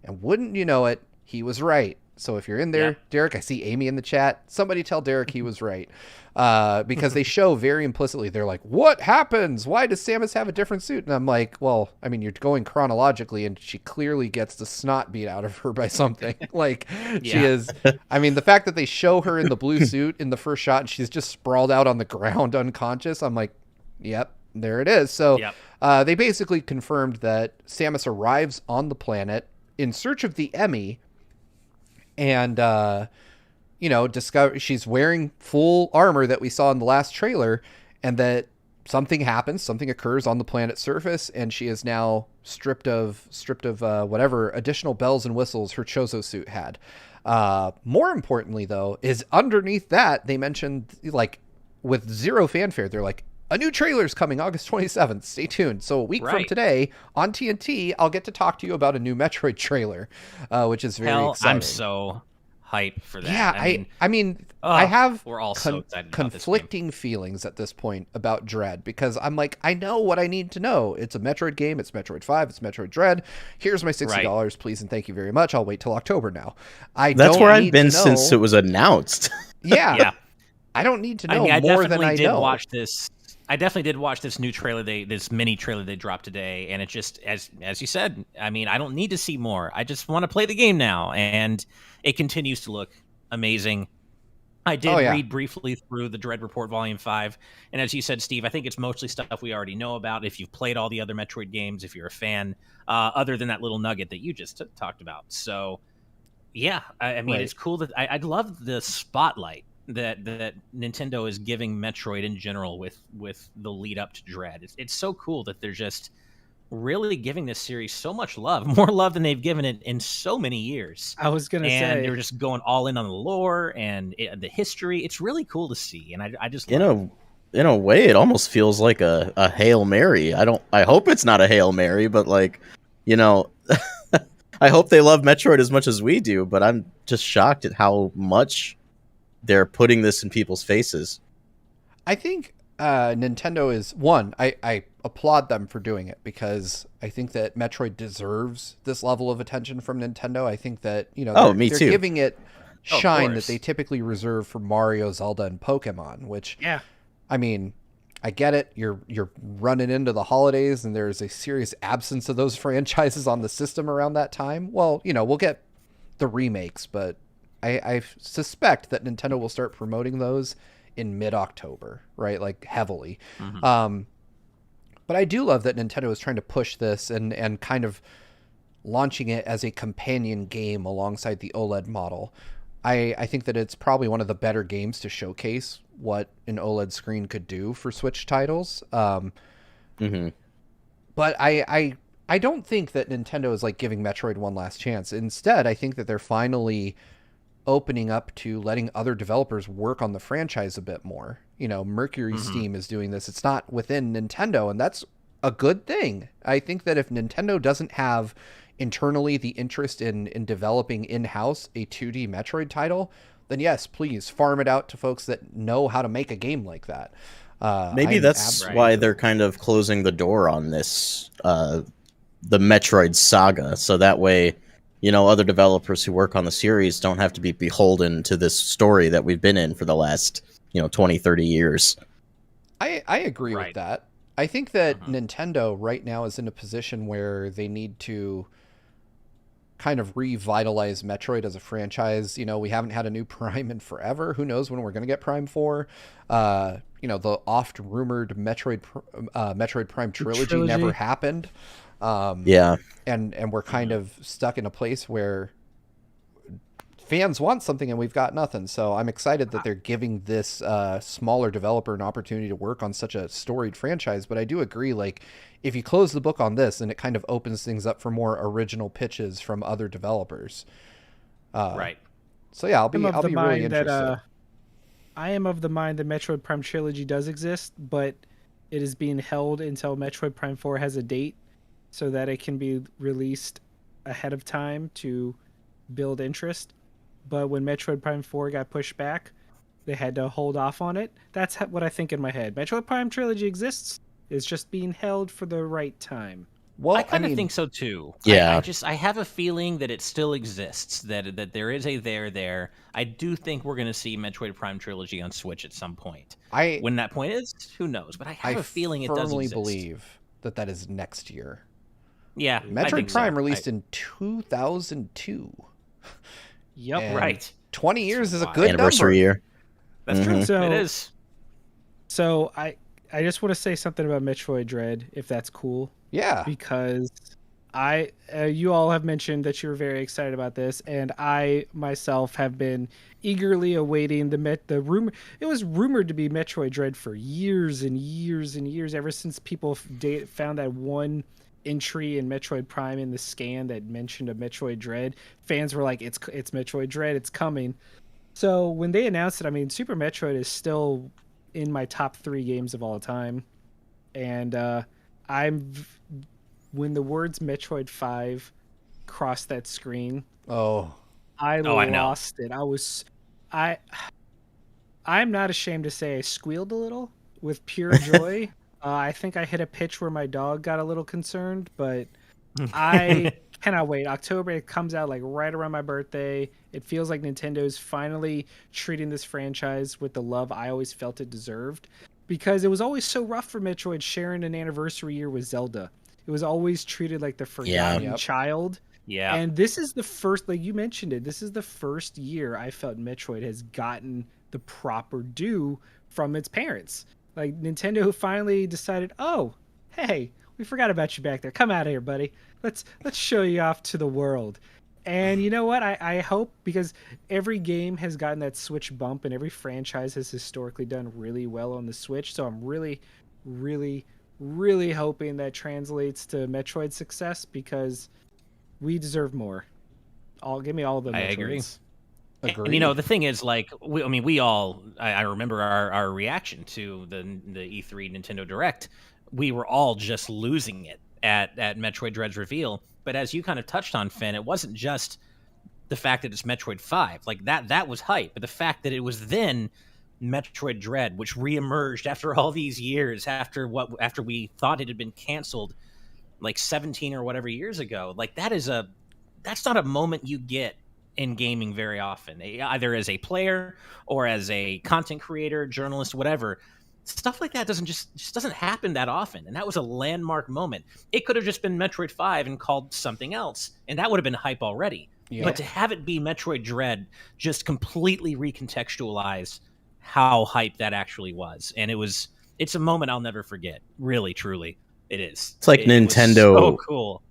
And wouldn't you know it, he was right. So if you're in there, Derek, I see Amy in the chat. Somebody tell Derek he was right. Because they show very implicitly, they're like, what happens? Why does Samus have a different suit? And I'm like, well, I mean, you're going chronologically, and she clearly gets the snot beat out of her by something. She is, I mean, the fact that they show her in the blue suit in the first shot, and she's just sprawled out on the ground unconscious, I'm like, yep, there it is. So they basically confirmed that Samus arrives on the planet in search of the Emmy, and discover she's wearing full armor that we saw in the last trailer, and that something happens, something occurs on the planet's surface, and she is now stripped of whatever additional bells and whistles her Chozo suit had. More importantly, though, is underneath that they mentioned, with zero fanfare, they're like, a new trailer's coming August 27th. Stay tuned. So a week from today on TNT, I'll get to talk to you about a new Metroid trailer, which is very exciting. I'm so hyped for that. Yeah, I mean, I have we're all so excited conflicting feelings at this point about Dread, because I'm like, I know what I need to know. It's a Metroid game. It's Metroid 5. It's Metroid Dread. Here's my $60, please, and thank you very much. I'll wait till October now. That's where I've been since it was announced. Yeah. I don't need to know more than I know. I definitely did watch this new trailer, this mini trailer they dropped today, and it just, as you said, I mean, I don't need to see more. I just want to play the game now, and it continues to look amazing. I did read briefly through the Dread Report Volume 5, and as you said, Steve, I think it's mostly stuff we already know about if you've played all the other Metroid games, if you're a fan, other than that little nugget that you just talked about. So, yeah, I mean, it's cool that I love the spotlight that Nintendo is giving Metroid in general with the lead up to Dread. It's so cool that they're just really giving this series so much love, more love than they've given it in so many years. I was gonna say, and they're just going all in on the lore and the history. It's really cool to see, and I just love in a way, it almost feels like a Hail Mary. I hope it's not a Hail Mary, but I hope they love Metroid as much as we do. But I'm just shocked at how much they're putting this in people's faces. I think Nintendo is one. I applaud them for doing it, because I think that Metroid deserves this level of attention from Nintendo. I think that they're me too. giving it shine that course. they typically reserve for Mario, Zelda, and Pokemon, which, Yeah. I mean, I get it. You're running into the holidays, and there's a serious absence of those franchises on the system around that time. Well, we'll get the remakes, but I suspect that Nintendo will start promoting those in mid-October, right? Like, heavily. But I do love that Nintendo is trying to push this and kind of launching it as a companion game alongside the OLED model. I think that it's probably one of the better games to showcase what an OLED screen could do for Switch titles. But I don't think that Nintendo is like giving Metroid one last chance. Instead, I think that they're finally opening up to letting other developers work on the franchise a bit more. Mercury Steam is doing this. It's not within Nintendo, and that's a good thing. I think that if Nintendo doesn't have internally the interest in developing in-house a 2D Metroid title, then yes, please farm it out to folks that know how to make a game like that. Maybe that's why they're kind of closing the door on this, the Metroid saga, so that way, other developers who work on the series don't have to be beholden to this story that we've been in for the last, 20, 30 years. I agree with that. I think that Nintendo right now is in a position where they need to kind of revitalize Metroid as a franchise. We haven't had a new Prime in forever. Who knows when we're going to get Prime 4? The oft rumored Metroid Prime trilogy never happened. And we're kind of stuck in a place where fans want something and we've got nothing. So I'm excited that they're giving this smaller developer an opportunity to work on such a storied franchise. But I do agree, like, if you close the book on this, and it kind of opens things up for more original pitches from other developers. Right. So yeah, I'll be really interested. I am of the mind that Metroid Prime Trilogy does exist, but it is being held until Metroid Prime 4 has a date so that it can be released ahead of time to build interest. But when Metroid Prime 4 got pushed back, they had to hold off on it. That's what I think in my head. Metroid Prime Trilogy exists. It's just being held for the right time. Well, I kind of think so too. Yeah. I have a feeling that it still exists, that there is a there. I do think we're going to see Metroid Prime Trilogy on Switch at some point. When that point is, who knows? But I have a feeling it does exist. I firmly believe that is next year. Yeah, Metroid Prime released in 2002. Yep. And right. 20 years is a good anniversary number. year. That's true. So, it is. So I just want to say something about Metroid Dread, if that's cool. Yeah. Because you all have mentioned that you're very excited about this, and I myself have been eagerly awaiting the rumor. It was rumored to be Metroid Dread for years and years and years, ever since people found that one entry in Metroid Prime in the scan that mentioned a Metroid Dread. Fans were like, it's Metroid Dread, it's coming. So when they announced it, I mean, Super Metroid is still in my top 3 games of all time. And when the words Metroid 5 crossed that screen, I lost it. I'm not ashamed to say I squealed a little with pure joy. I think I hit a pitch where my dog got a little concerned, but I cannot wait. October, it comes out like right around my birthday. It feels like Nintendo's finally treating this franchise with the love I always felt it deserved, because it was always so rough for Metroid sharing an anniversary year with Zelda. It was always treated like the forgotten child. Yeah. And this is the first, like you mentioned it, this is the first year I felt Metroid has gotten the proper due from its parents. Like, Nintendo finally decided, oh, hey, we forgot about you back there. Come out of here, buddy. Let's show you off to the world. And you know what? I hope, because every game has gotten that Switch bump, and every franchise has historically done really well on the Switch. So I'm really, really, really hoping that translates to Metroid's success, because we deserve more. Give me all of the Metroids. I agree. Agreed. And you know, the thing is, like, we all, I remember our reaction to the E3 Nintendo Direct. We were all just losing it at Metroid Dread's reveal. But as you kind of touched on, Finn, it wasn't just the fact that it's Metroid 5. Like, that was hype. But the fact that it was then Metroid Dread, which reemerged after all these years, after we thought it had been canceled like 17 or whatever years ago. Like, that's not a moment you get in gaming very often, either as a player or as a content creator, journalist, whatever. Stuff like that just doesn't happen that often, and that was a landmark moment. It could have just been Metroid 5 and called something else, and that would have been hype already. Yeah. But to have it be Metroid Dread just completely recontextualized how hype that actually was, and it's a moment I'll never forget. Really, truly, it is. It's like Nintendo. Was so cool.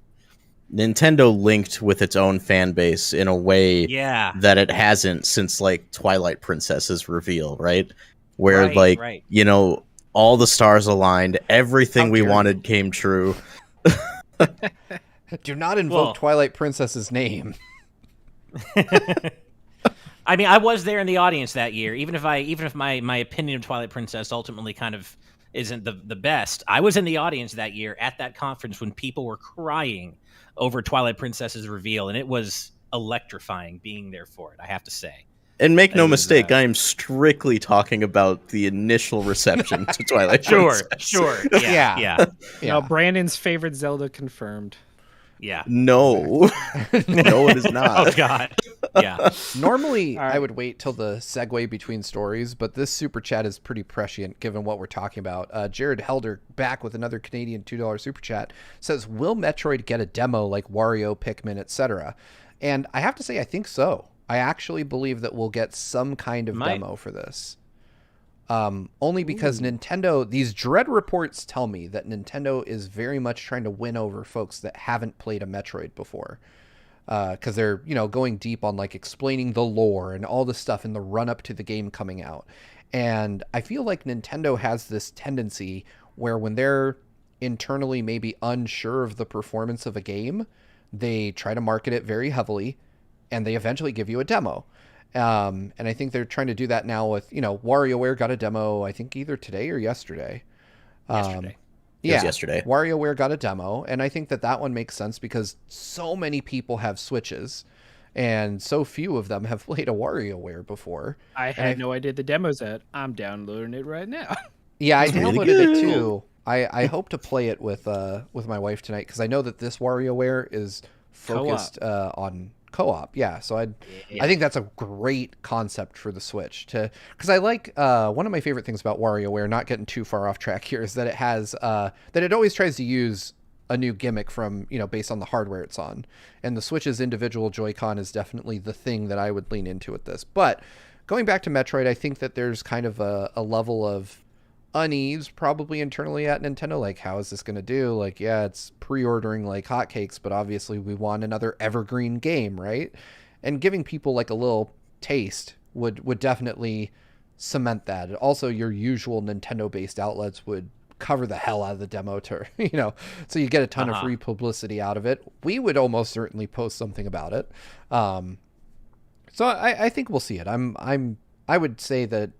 Nintendo linked with its own fan base in a way that it hasn't since like Twilight Princess's reveal, right? Where all the stars aligned, everything we wanted came true. Do not invoke Twilight Princess's name. I mean, I was there in the audience that year. Even if my opinion of Twilight Princess ultimately kind of isn't the best, I was in the audience that year at that conference when people were crying over Twilight Princess's reveal, and it was electrifying being there for it, I have to say. And make no mistake, I am strictly talking about the initial reception to Twilight Princess. Sure. Yeah. No, Brandon's favorite Zelda confirmed. Yeah. No. No, it is not. Oh, God. Yeah. Normally, I would wait till the segue between stories, but this super chat is pretty prescient given what we're talking about. Jared Helder, back with another Canadian $2 super chat, says, will Metroid get a demo like Wario, Pikmin, etc.? And I have to say, I think so. I actually believe that we'll get some kind of demo for this. Only because Nintendo, these Dread reports tell me that Nintendo is very much trying to win over folks that haven't played a Metroid before. Because they're, going deep on like explaining the lore and all the stuff in the run up to the game coming out. And I feel like Nintendo has this tendency where when they're internally maybe unsure of the performance of a game, they try to market it very heavily and they eventually give you a demo. And I think they're trying to do that now with, WarioWare got a demo, I think either today or yesterday. Yesterday. Yesterday. WarioWare got a demo, and I think that one makes sense because so many people have Switches, and so few of them have played a WarioWare before. I had no idea the demo's out. I'm downloading it right now. Yeah, I downloaded it too. I hope to play it with my wife tonight because I know that this WarioWare is focused on co-op. Yeah, so I think that's a great concept for the Switch because I like one of my favorite things about WarioWare, not getting too far off track here, is that it has that it always tries to use a new gimmick from based on the hardware it's on, and the Switch's individual Joy-Con is definitely the thing that I would lean into with this. But going back to Metroid, I think that there's kind of a level of unease probably internally at Nintendo, like how is this going to do? Like, yeah, it's pre-ordering like hotcakes, but obviously we want another evergreen game, right? And giving people like a little taste would definitely cement that. Also, your usual Nintendo based outlets would cover the hell out of the demo to so you get a ton of free publicity out of it. We would almost certainly post something about it. So I think we'll see it. I would say that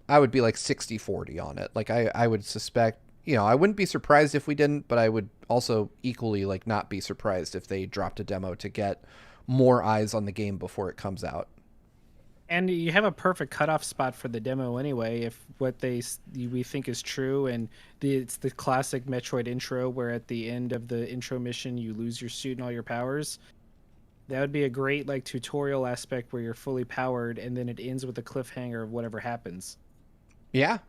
I would be like 60-40 on it. Like I would suspect, I wouldn't be surprised if we didn't, but I would also equally like not be surprised if they dropped a demo to get more eyes on the game before it comes out. And you have a perfect cutoff spot for the demo anyway, if what we think is true, and it's the classic Metroid intro where at the end of the intro mission you lose your suit and all your powers. That would be a great like tutorial aspect where you're fully powered, and then it ends with a cliffhanger of whatever happens. Yeah.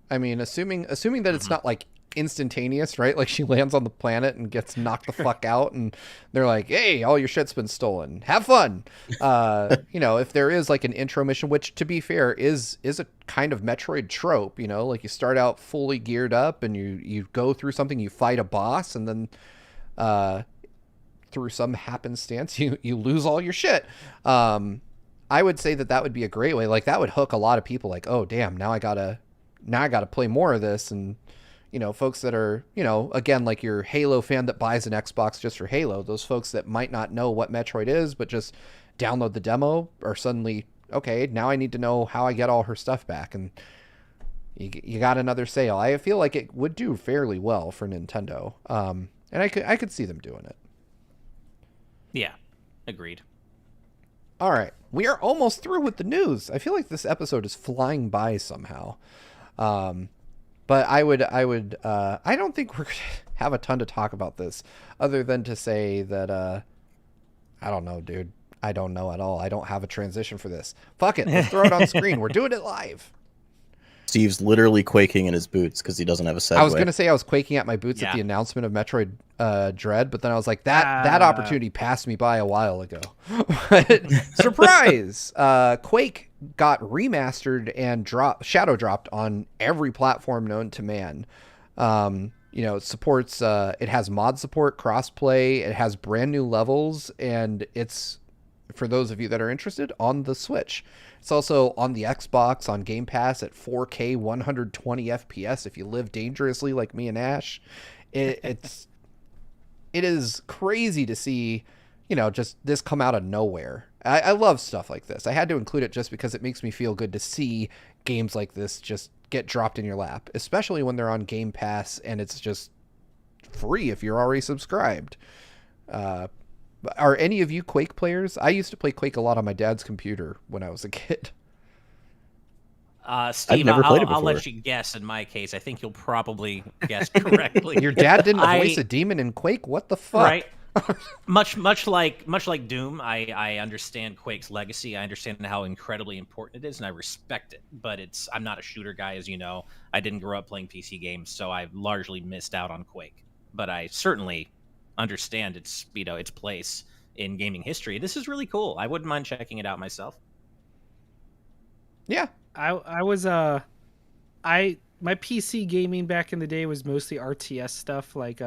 I mean, assuming that it's not like instantaneous, right? Like she lands on the planet and gets knocked the fuck out and they're like, hey, all your shit's been stolen. Have fun. If there is like an intro mission, which to be fair is a kind of Metroid trope, like you start out fully geared up and you go through something, you fight a boss, and then through some happenstance you lose all your shit. I would say that would be a great way. Like that would hook a lot of people. Like, oh damn, now I gotta play more of this. And folks that are again like your Halo fan that buys an Xbox just for Halo. Those folks that might not know what Metroid is, but just download the demo are suddenly okay. Now I need to know how I get all her stuff back, and you got another sale. I feel like it would do fairly well for Nintendo, and I could see them doing it. Yeah, agreed. All right, we are almost through with the news. I feel like this episode is flying by somehow. But I don't think we're going to have a ton to talk about this other than to say that, I don't know, dude. I don't know at all. I don't have a transition for this. Fuck it. Let's throw it on screen. We're doing it live. Steve's literally quaking in his boots because he doesn't have a segue. I was going to say I was quaking at my boots at the announcement of Metroid Dread, but then I was like, that opportunity passed me by a while ago. Surprise! Quake got remastered and shadow dropped on every platform known to man. It supports, it has mod support, crossplay, it has brand new levels, and it's, for those of you that are interested, on the Switch. It's also on the Xbox, on Game Pass at 4K 120 FPS if you live dangerously like me and Ash. It is crazy to see, just this come out of nowhere. I love stuff like this. I had to include it just because it makes me feel good to see games like this just get dropped in your lap, especially when they're on Game Pass and it's just free if you're already subscribed. Are any of you Quake players? I used to play Quake a lot on my dad's computer when I was a kid. Steve, I've never played it I'll before. let you guess. In my case, I think you'll probably guess correctly. Your dad didn't voice a demon in Quake? What the fuck? Right. much like Doom, I understand Quake's legacy. I understand how incredibly important it is, and I respect it. But I'm not a shooter guy, as you know. I didn't grow up playing PC games, so I've largely missed out on Quake. But I certainly understand its place in gaming history. This is really cool. I wouldn't mind checking it out myself. Yeah. I was my PC gaming back in the day was mostly RTS stuff like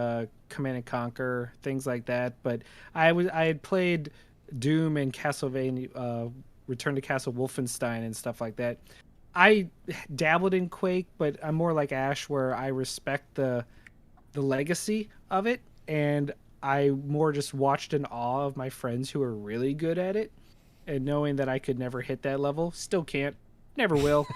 Command and Conquer, things like that. But I had played Doom and Castlevania, Return to Castle Wolfenstein and stuff like that. I dabbled in Quake, but I'm more like Ash, where I respect the legacy of it, and I more just watched in awe of my friends who are really good at it, and knowing that I could never hit that level, still can't, never will.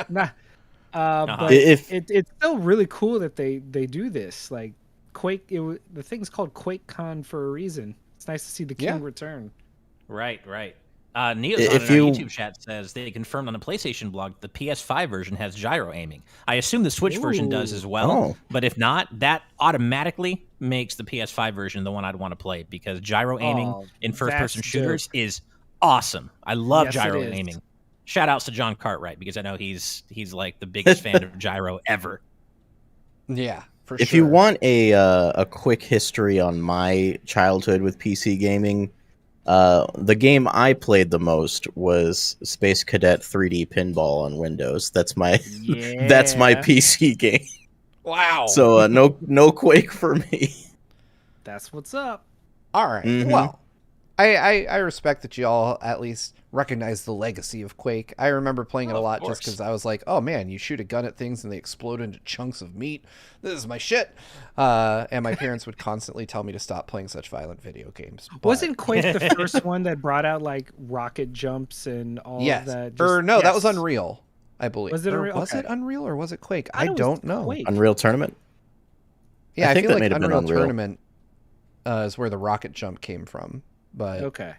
But it's still really cool that they do this. Like Quake, the thing's called QuakeCon for a reason. It's nice to see the king return. Right. Neos on our YouTube chat says they confirmed on the PlayStation blog the PS5 version has gyro aiming. I assume the Switch version does as well, but if not, that automatically makes the PS5 version the one I'd want to play, because gyro aiming in first-person shooters is awesome. I love gyro aiming. Shout outs to John Cartwright, because I know he's like the biggest fan of gyro ever. Yeah, for if sure. you want a quick history on my childhood with PC gaming, the game I played the most was Space Cadet 3D Pinball on Windows. That's my that's my PC game. Wow. So no Quake for me. That's what's up. All right. Mm-hmm. Well, I respect that you all at least recognize the legacy of Quake. I remember playing it a lot just because I was like, oh man, you shoot a gun at things and they explode into chunks of meat. This is my shit. And my parents would constantly tell me to stop playing such violent video games. But... Wasn't Quake the first one that brought out like rocket jumps and all of that? That was Unreal, I believe. Was it Unreal? Was it Unreal or was it Quake? I don't know. Quake. Unreal Tournament? Yeah, I think feel that like might have been Unreal Unreal. Tournament is where the rocket jump came from. But okay.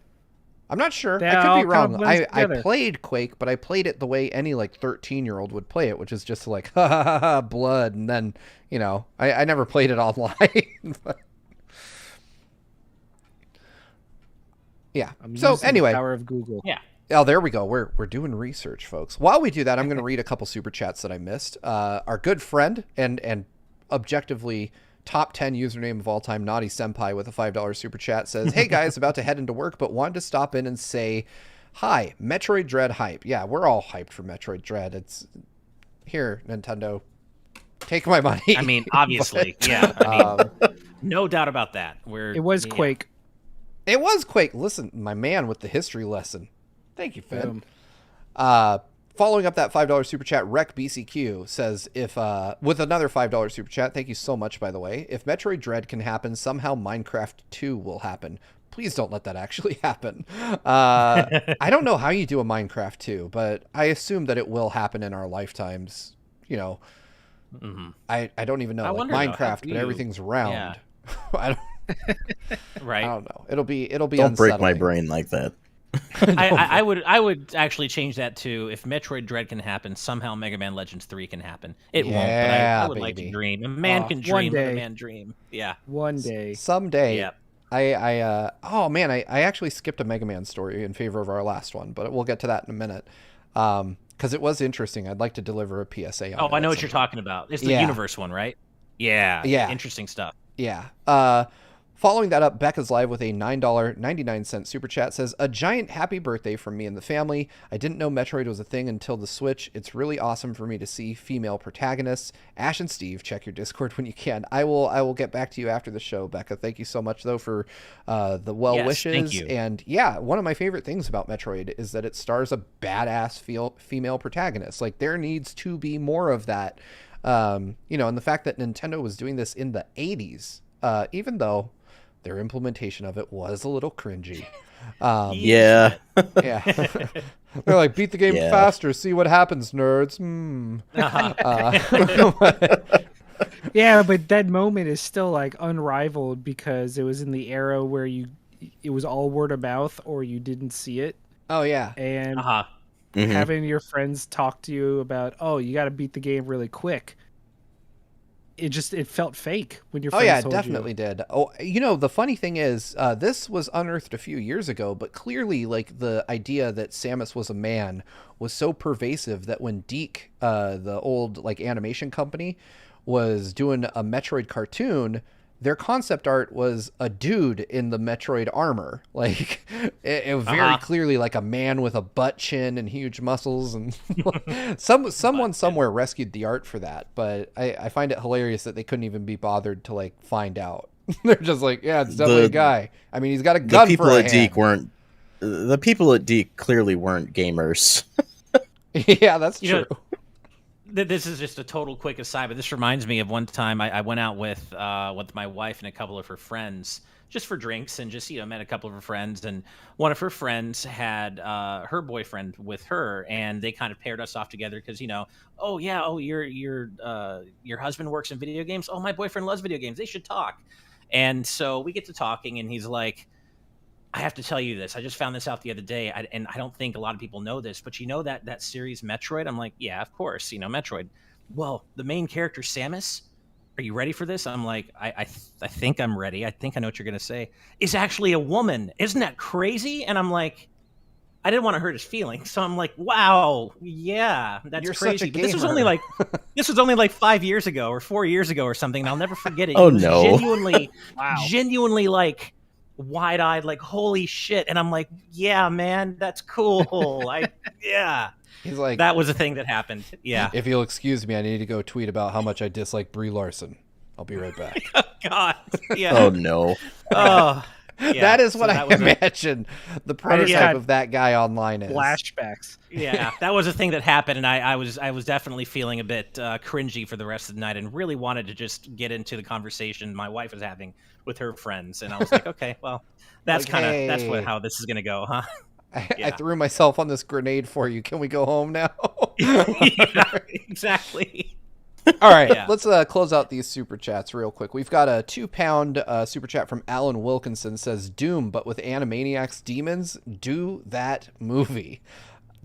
I'm not sure. They I could all be wrong. come blends I together. played Quake, but I played it the way any like 13-year-old would play it, which is just like ha ha ha, ha blood, and then I never played it online. But... Yeah. So anyway, the power of Google. Yeah. Oh, there we go. We're doing research, folks. While we do that, I'm going to read a couple super chats that I missed. Our good friend and objectively top 10 username of all time, Naughty Senpai, with a $5 super chat says, hey guys, about to head into work, but wanted to stop in and say, hi, Metroid Dread hype. Yeah, we're all hyped for Metroid Dread. It's here, Nintendo. Take my money. I mean, obviously, yeah. I mean, no doubt about that. It was Quake. It was Quake. Listen, my man with the history lesson. Thank you, Finn. Following up that $5 super chat, Rec BCQ says, if with another $5 super chat, thank you so much, by the way. If Metroid Dread can happen, somehow Minecraft 2 will happen. Please don't let that actually happen. I don't know how you do a Minecraft 2, but I assume that it will happen in our lifetimes. Mm-hmm. I don't even know. Like Minecraft, but everything's round. Yeah. I right. don't know. It'll be Don't unsettling. break my brain like that. I would actually change that to, if Metroid Dread can happen, somehow Mega Man Legends 3 can happen. It won't, but I would like to dream. A man can dream, let a man dream. Yeah. One day. Someday. Yeah. Oh man, I actually skipped a Mega Man story in favor of our last one, but we'll get to that in a minute. Because it was interesting. I'd like to deliver a PSA on it. Oh, I know what you're talking about. It's the universe one, right? Yeah. Interesting stuff. Yeah. Following that up, Becca's Live with a $9.99 super chat says, a giant happy birthday from me and the family. I didn't know Metroid was a thing until the Switch. It's really awesome for me to see female protagonists. Ash and Steve, check your Discord when you can. I will get back to you after the show, Becca. Thank you so much, though, for the well wishes. Thank you. And yeah, one of my favorite things about Metroid is that it stars a badass female protagonist. Like, there needs to be more of that. And the fact that Nintendo was doing this in the 80s, even though their implementation of it was a little cringy. Yeah. Yeah. They're like, beat the game faster, see what happens, nerds. Yeah, but that moment is still like unrivaled because it was in the era where it was all word of mouth or you didn't see it. Oh, yeah. And having your friends talk to you about, oh, you got to beat the game really quick. It felt fake when your friends told it definitely did. Oh, the funny thing is, this was unearthed a few years ago, but clearly, like, the idea that Samus was a man was so pervasive that when Deke, the old, like, animation company, was doing a Metroid cartoon, their concept art was a dude in the Metroid armor. Like, it was very clearly like a man with a butt chin and huge muscles. And someone somewhere rescued the art for that. But I find it hilarious that they couldn't even be bothered to, like, find out. They're just like, yeah, it's definitely a guy. I mean, he's got a gun for a hand. The people at Deke clearly weren't gamers. Yeah, that's true. This is just a total quick aside, but this reminds me of one time I went out with my wife and a couple of her friends just for drinks and just, met a couple of her friends. And one of her friends had her boyfriend with her, and they kind of paired us off together because, your husband works in video games. Oh, my boyfriend loves video games. They should talk. And so we get to talking, and he's like, I have to tell you this. I just found this out the other day, and I don't think a lot of people know this, but that series Metroid? I'm like, yeah, of course, Metroid. Well, the main character, Samus, are you ready for this? I'm like, I think I'm ready. I think I know what you're going to say. Is actually a woman. Isn't that crazy? And I'm like, I didn't want to hurt his feelings. So I'm like, wow, yeah, that's You're crazy. such a But this was gamer. only like 5 years ago or 4 years ago or something, and I'll never forget it. Oh, It was no. genuinely like, wide-eyed, like, holy shit. And I'm like, yeah, man, that's cool. He's like, that was a thing that happened. Yeah. If you'll excuse me, I need to go tweet about how much I dislike Brie Larson. I'll be right back. Oh, God. Yeah. Oh, no. Oh, yeah. That is what I was imagine the prototype of that guy online is. flashbacks. Yeah, that was a thing that happened, and I was definitely feeling a bit cringy for the rest of the night, and really wanted to just get into the conversation my wife was having with her friends, and I was like, okay, well, that's Like, that's hey. how this is gonna go, huh? I threw myself on this grenade for you. Can we go home now? Yeah, exactly. All right, Yeah. let's close out these super chats real quick. We've got a £2 super chat from Alan Wilkinson. Says Doom, but with Animaniacs demons. Do that movie.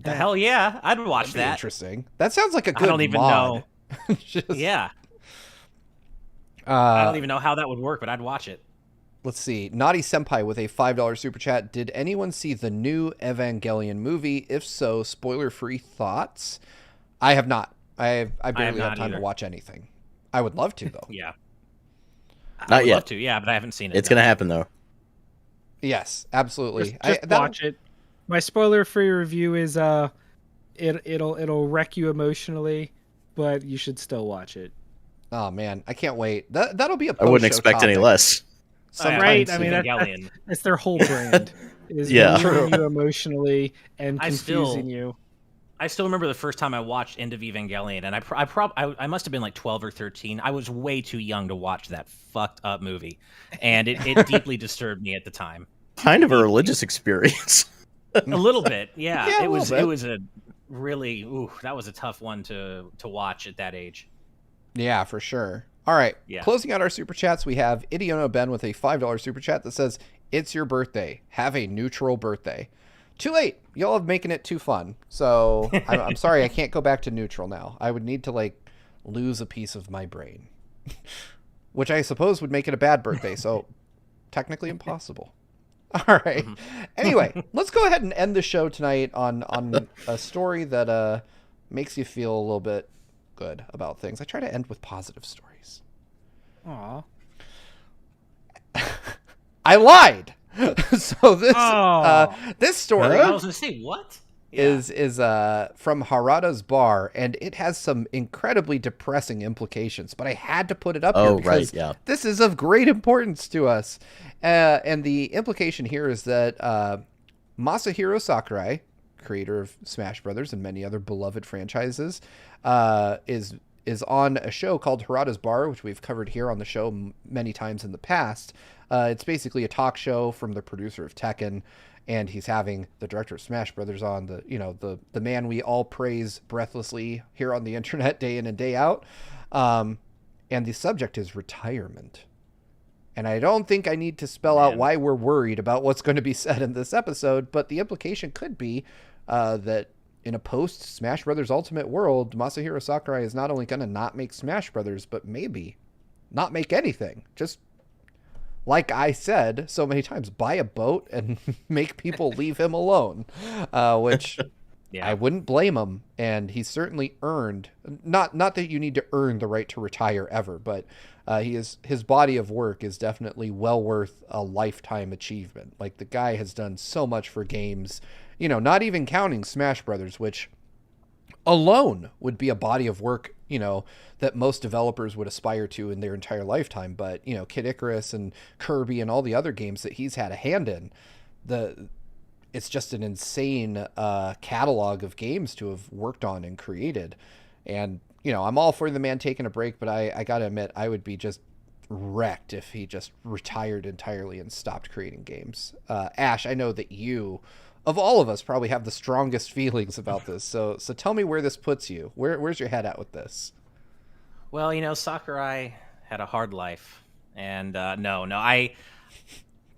Hell yeah, I'd watch That'd be that. interesting. That sounds like a good I don't even mod. know. Just, Yeah, I don't even know how that would work, but I'd watch it. Let's see. Naughty Senpai with a $5 super chat. Did anyone see the new Evangelion movie? If so, spoiler-free thoughts? I have not. I barely have time to watch anything. I would love to, though. Yeah. Not I would yet. love to, yeah, but I haven't seen it. It's going to happen, though. Yes, absolutely. Just watch it. My spoiler-free review is it'll wreck you emotionally, but you should still watch it. Oh man, I can't wait. That'll be a I wouldn't post-show expect any topic less. sometime Right? I soon. mean, Evangelion. that's their whole brand. Is Yeah. ruining you emotionally and I confusing you. I still remember the first time I watched End of Evangelion, and I must have been like 12 or 13. I was way too young to watch that fucked up movie, and it deeply disturbed me at the time. Kind of a religious experience. A little bit, yeah. Yeah, a it was little bit. it was a really that was a tough one to watch at that age. Yeah, for sure. All right. Yeah. Closing out our super chats, we have Idiono Ben with a $5 super chat that says, "It's your birthday. Have a neutral birthday." Too late. Y'all have making it too fun. So I'm sorry, I can't go back to neutral now. I would need to like lose a piece of my brain, which I suppose would make it a bad birthday. So technically impossible. All right. Anyway, let's go ahead and end the show tonight on a story that makes you feel a little bit good about things. I try to end with positive stories. Aw. I lied. So this story I was gonna say what is from Harada's Bar, and it has some incredibly depressing implications, but I had to put it up here because this is of great importance to us. And the implication here is that Masahiro Sakurai, creator of Smash Brothers and many other beloved franchises, is on a show called Harada's Bar, which we've covered here on the show many times in the past. It's basically a talk show from the producer of Tekken, and he's having the director of Smash Brothers on, the man we all praise breathlessly here on the internet day in and day out. And the subject is retirement. And I don't think I need to spell out why we're worried about what's going to be said in this episode, but the implication could be that in a post-Smash Brothers Ultimate world, Masahiro Sakurai is not only going to not make Smash Brothers, but maybe not make anything. Just, like I said so many times, buy a boat and make people leave him alone, which I wouldn't blame him. And he's certainly earned, not that you need to earn the right to retire ever, but his body of work is definitely well worth a lifetime achievement. Like, the guy has done so much for games, not even counting Smash Brothers, which alone would be a body of work, that most developers would aspire to in their entire lifetime. But, Kid Icarus and Kirby and all the other games that he's had a hand in, it's just an insane catalog of games to have worked on and created. And, I'm all for the man taking a break, but I got to admit, I would be just wrecked if he just retired entirely and stopped creating games. Ash, I know that you, of all of us, probably have the strongest feelings about this. So tell me where this puts you. Where's your head at with this? Well, Sakurai had a hard life, and I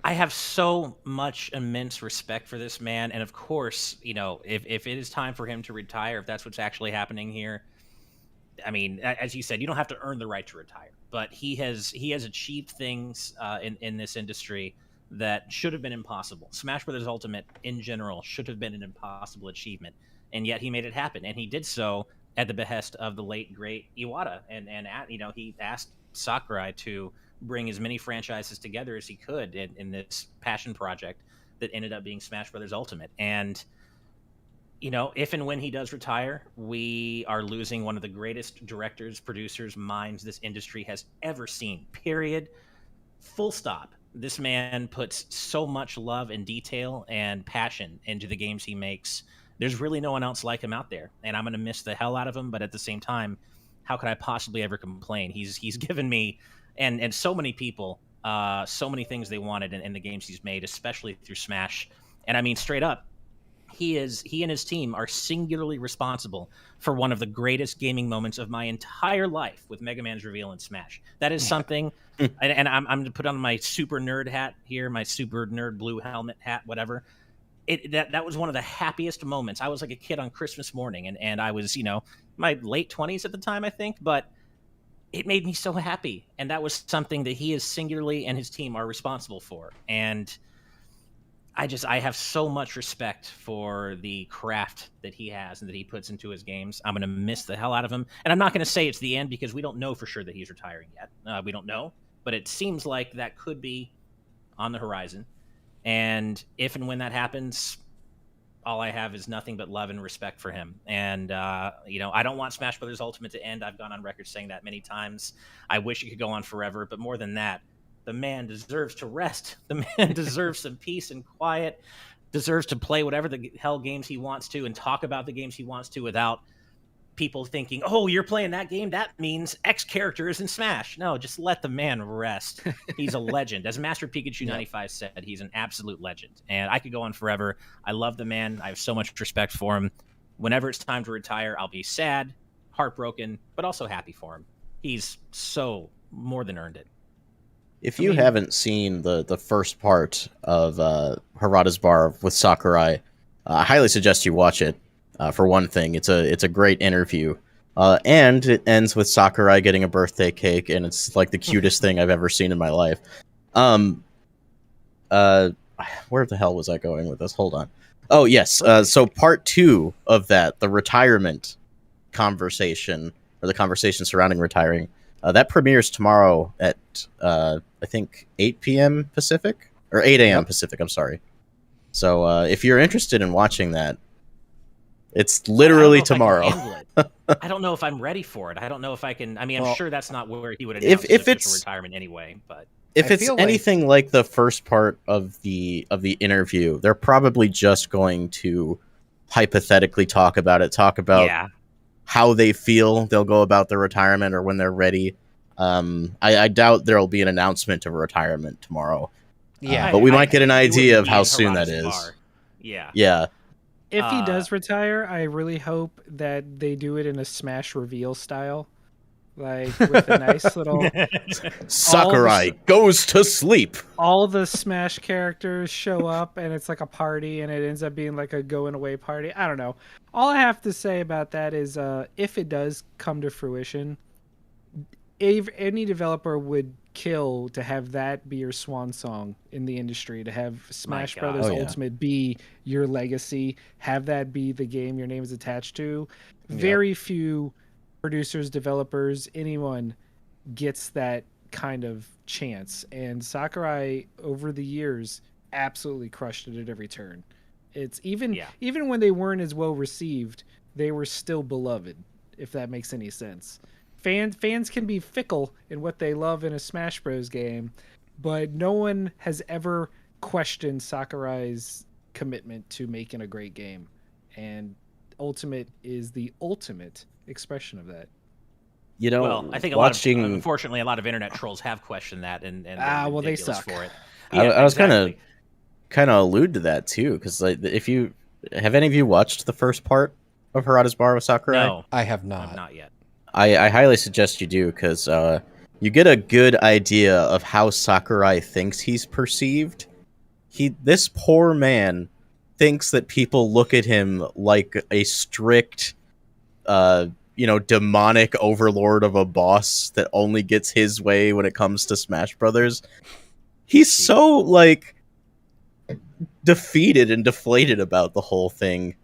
have so much immense respect for this man, and of course, if it is time for him to retire, if that's what's actually happening here, I mean, as you said, you don't have to earn the right to retire, but he has achieved things in this industry that should have been impossible. Smash Brothers Ultimate in general should have been an impossible achievement, and yet he made it happen, and he did so at the behest of the late great Iwata, and he asked Sakurai to bring as many franchises together as he could in this passion project that ended up being Smash Brothers Ultimate. And if and when he does retire, we are losing one of the greatest directors, producers, minds this industry has ever seen. Period. Full stop. This man puts so much love and detail and passion into the games he makes. There's really no one else like him out there, and I'm going to miss the hell out of him. But at the same time, how could I possibly ever complain? He's given me and so many people so many things they wanted in the games he's made, especially through Smash. And I mean, straight up, he and his team are singularly responsible for one of the greatest gaming moments of my entire life with Mega Man's reveal in Smash. That is something, and I'm going to put on my super nerd hat here, my super nerd blue helmet hat, whatever. That was one of the happiest moments. I was like a kid on Christmas morning, and I was, my late 20s at the time, I think, but it made me so happy. And that was something that he is singularly and his team are responsible for. And I have so much respect for the craft that he has and that he puts into his games. I'm going to miss the hell out of him. And I'm not going to say it's the end because we don't know for sure that he's retiring yet. We don't know, but it seems like that could be on the horizon. And if and when that happens, all I have is nothing but love and respect for him. And, I don't want Smash Brothers Ultimate to end. I've gone on record saying that many times. I wish it could go on forever. But more than that, the man deserves to rest. The man deserves some peace and quiet, deserves to play whatever the hell games he wants to and talk about the games he wants to without people thinking, oh, you're playing that game? That means X character is in Smash. No, just let the man rest. He's a legend. As Master Pikachu 95 said, he's an absolute legend. And I could go on forever. I love the man. I have so much respect for him. Whenever it's time to retire, I'll be sad, heartbroken, but also happy for him. He's so more than earned it. If you haven't seen the first part of Harada's Bar with Sakurai, I highly suggest you watch it. For one thing, it's a great interview, and it ends with Sakurai getting a birthday cake, and it's like the cutest thing I've ever seen in my life. where the hell was I going with this? Hold on. Oh yes. So part 2 of that, the retirement conversation, or the conversation surrounding retiring, that premieres tomorrow at I think 8 p.m. Pacific or 8 a.m. Pacific. I'm sorry. So if you're interested in watching that, it's literally tomorrow. I don't know if I'm ready for it. I don't know if I can. I mean, I'm sure that's not where he would announce his official retirement anyway. But if it's anything like the first part of the interview, they're probably just going to hypothetically talk about how they feel they'll go about their retirement or when they're ready. I doubt there'll be an announcement of retirement tomorrow. Yeah, but we might get an idea of how soon that is. Bar. Yeah. If he does retire, I really hope that they do it in a Smash reveal style. Like, with a nice little... Sakurai goes to sleep! All the Smash characters show up, and it's like a party, and it ends up being like a going-away party. I don't know. All I have to say about that is, if it does come to fruition, any developer would kill to have that be your swan song in the industry, to have Smash Brothers Ultimate be your legacy, have that be the game your name is attached to. Very few producers, developers, anyone gets that kind of chance, and Sakurai over the years absolutely crushed it at every turn. It's even when they weren't as well received, they were still beloved, if that makes any sense. Fans can be fickle in what they love in a Smash Bros. Game, but no one has ever questioned Sakurai's commitment to making a great game, and Ultimate is the ultimate expression of that. You know, well, I think unfortunately, a lot of internet trolls have questioned that, and well, they suck for it. I was kind of allude to that too, because like, if you have any of you watched the first part of Harada's Bar with Sakurai? No, I have not. Not yet. I highly suggest you do, because you get a good idea of how Sakurai thinks he's perceived. This poor man thinks that people look at him like a strict, demonic overlord of a boss that only gets his way when it comes to Smash Brothers. He's so, like, defeated and deflated about the whole thing.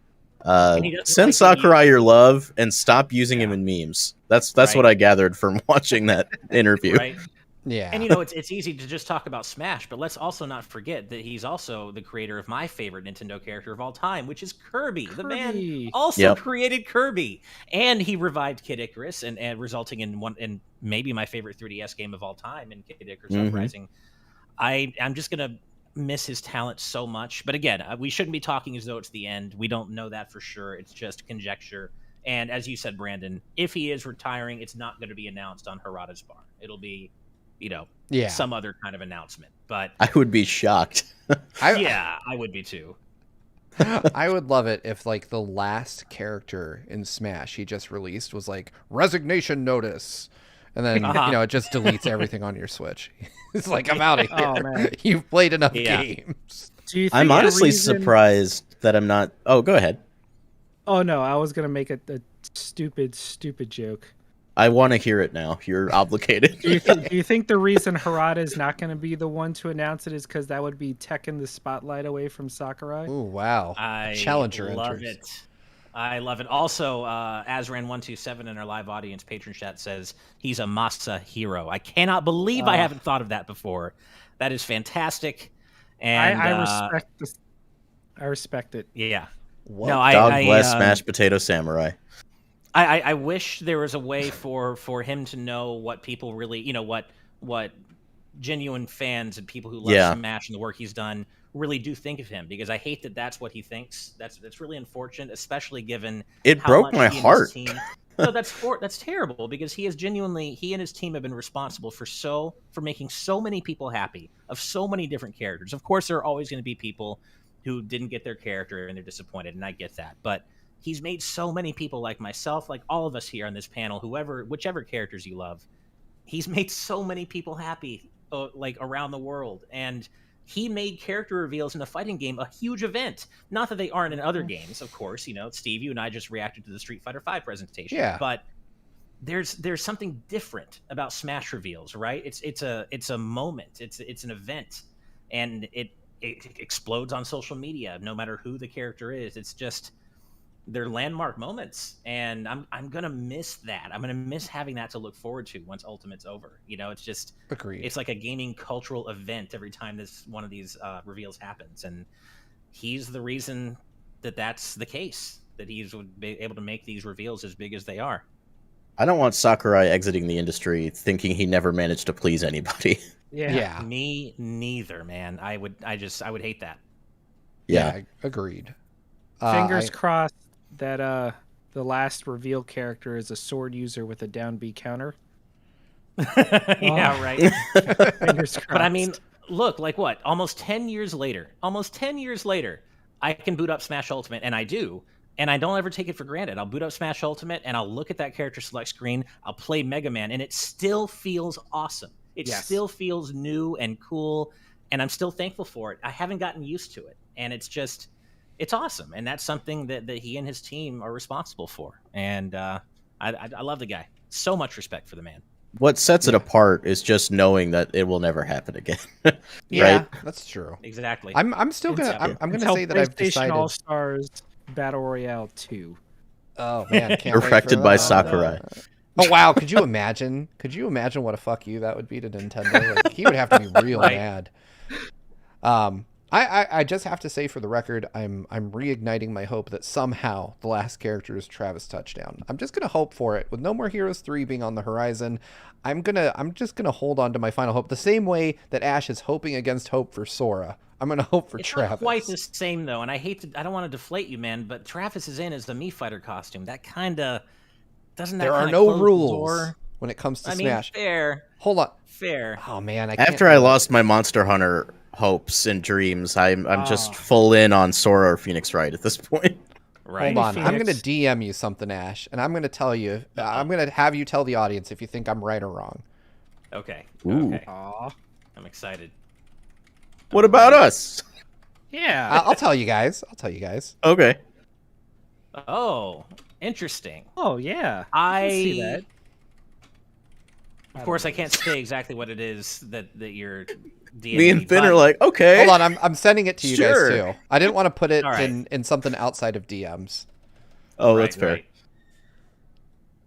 Send Sakurai your love and stop using him in memes. That's what I gathered from watching that interview. Right. Yeah. And it's easy to just talk about Smash, but let's also not forget that he's also the creator of my favorite Nintendo character of all time, which is Kirby. The man also created Kirby, and he revived Kid Icarus, and resulting in maybe my favorite 3DS game of all time, in Kid Icarus Uprising. I'm just gonna miss his talent so much, but again, we shouldn't be talking as though it's the end. We don't know that for sure. It's just conjecture. And as you said, Brandon, if he is retiring, it's not going to be announced on Harada's Bar. It'll be, some other kind of announcement. But I would be shocked. I would be too. I would love it if, like, the last character in Smash he just released was like resignation notice, and then it just deletes everything on your Switch. It's like, I'm out of here. Oh, man. You've played enough games. Do you think I'm honestly surprised that I'm not. Oh, go ahead. Oh no, I was gonna make a stupid joke. I want to hear it now. You're obligated. Do you think the reason Harada is not going to be the one to announce it is because that would be taking the spotlight away from Sakurai? Oh wow! Challenger love it. I love it. Also, Azran127 in our live audience patron chat says he's a Masa hero. I cannot believe I haven't thought of that before. That is fantastic. And I respect this. I respect it. Yeah. What? No, God bless Smashed Potato Samurai. I wish there was a way for him to know what people really, what genuine fans and people who love Smash and the work he's done really do think of him, because I hate that that's what he thinks. That's really unfortunate, especially given it broke my heart. No, that's terrible, because he and his team have been responsible for making so many people happy, of so many different characters. Of course, there are always going to be people who didn't get their character and they're disappointed, and I get that, but he's made so many people like myself, like all of us here on this panel, whichever characters you love, he's made so many people happy, like around the world. And he made character reveals in a fighting game a huge event. Not that they aren't in other games, of course. Steve, you and I just reacted to the Street Fighter V presentation. Yeah. But there's something different about Smash reveals, right? It's a moment. It's an event. and it explodes on social media. No matter who the character is, it's just they're landmark moments, and I'm gonna miss that. I'm gonna miss having that to look forward to once Ultimate's over. It's just Agreed. It's like a gaming cultural event every time one of these reveals happens, and he's the reason that's the case. That he's able to make these reveals as big as they are. I don't want Sakurai exiting the industry thinking he never managed to please anybody. Yeah. Me neither, man. I would hate that. Yeah. Agreed. Fingers crossed that the last reveal character is a sword user with a down B counter. Yeah, right. Fingers crossed. But I mean, look, like what? Almost 10 years later, I can boot up Smash Ultimate, and I do. And I don't ever take it for granted. I'll boot up Smash Ultimate, and I'll look at that character select screen. I'll play Mega Man, and it still feels awesome. It still feels new and cool, and I'm still thankful for it. I haven't gotten used to it, and it's awesome. And that's something that he and his team are responsible for. And I love the guy. So much respect for the man. What sets it apart is just knowing that it will never happen again. Yeah, right? that's true. Exactly. I'm still gonna I'm gonna say that I've decided. All Stars Battle Royale 2. Oh man, can't wait Perfected for by that. Sakurai. Oh wow, could you imagine? Could you imagine what a fuck you that would be to Nintendo? Like, he would have to be real mad. I just have to say, for the record, I'm reigniting my hope that somehow the last character is Travis Touchdown. I'm just gonna hope for it. With No More Heroes 3 being on the horizon, I'm just gonna hold on to my final hope. The same way that Ash is hoping against hope for Sora. I'm gonna hope for Travis. It's not quite the same though, and I don't want to deflate you, man, but Travis is in as the Mii Fighter costume. That kind of doesn't. There are no rules when it comes to Smash. Fair. Hold on. Fair. Oh man, I can't After I lost my Monster Hunter hopes and dreams, I'm just full in on Sora or Phoenix Wright at this point. Right. Hold on. Phoenix. I'm going to DM you something, Ash, and I'm going to tell you. I'm going to have you tell the audience if you think I'm right or wrong. Okay. Ooh. Okay. Aw. I'm excited. What about us? Yeah. I'll tell you guys. Okay. Oh, interesting. Oh yeah. I can see that. Of course, I can't say exactly what it is that you're DMing. Me and Finn are like, okay. Hold on. I'm sending it to you Sure. guys too. I didn't want to put it All right. in something outside of DMs. Oh, that's fair. Right.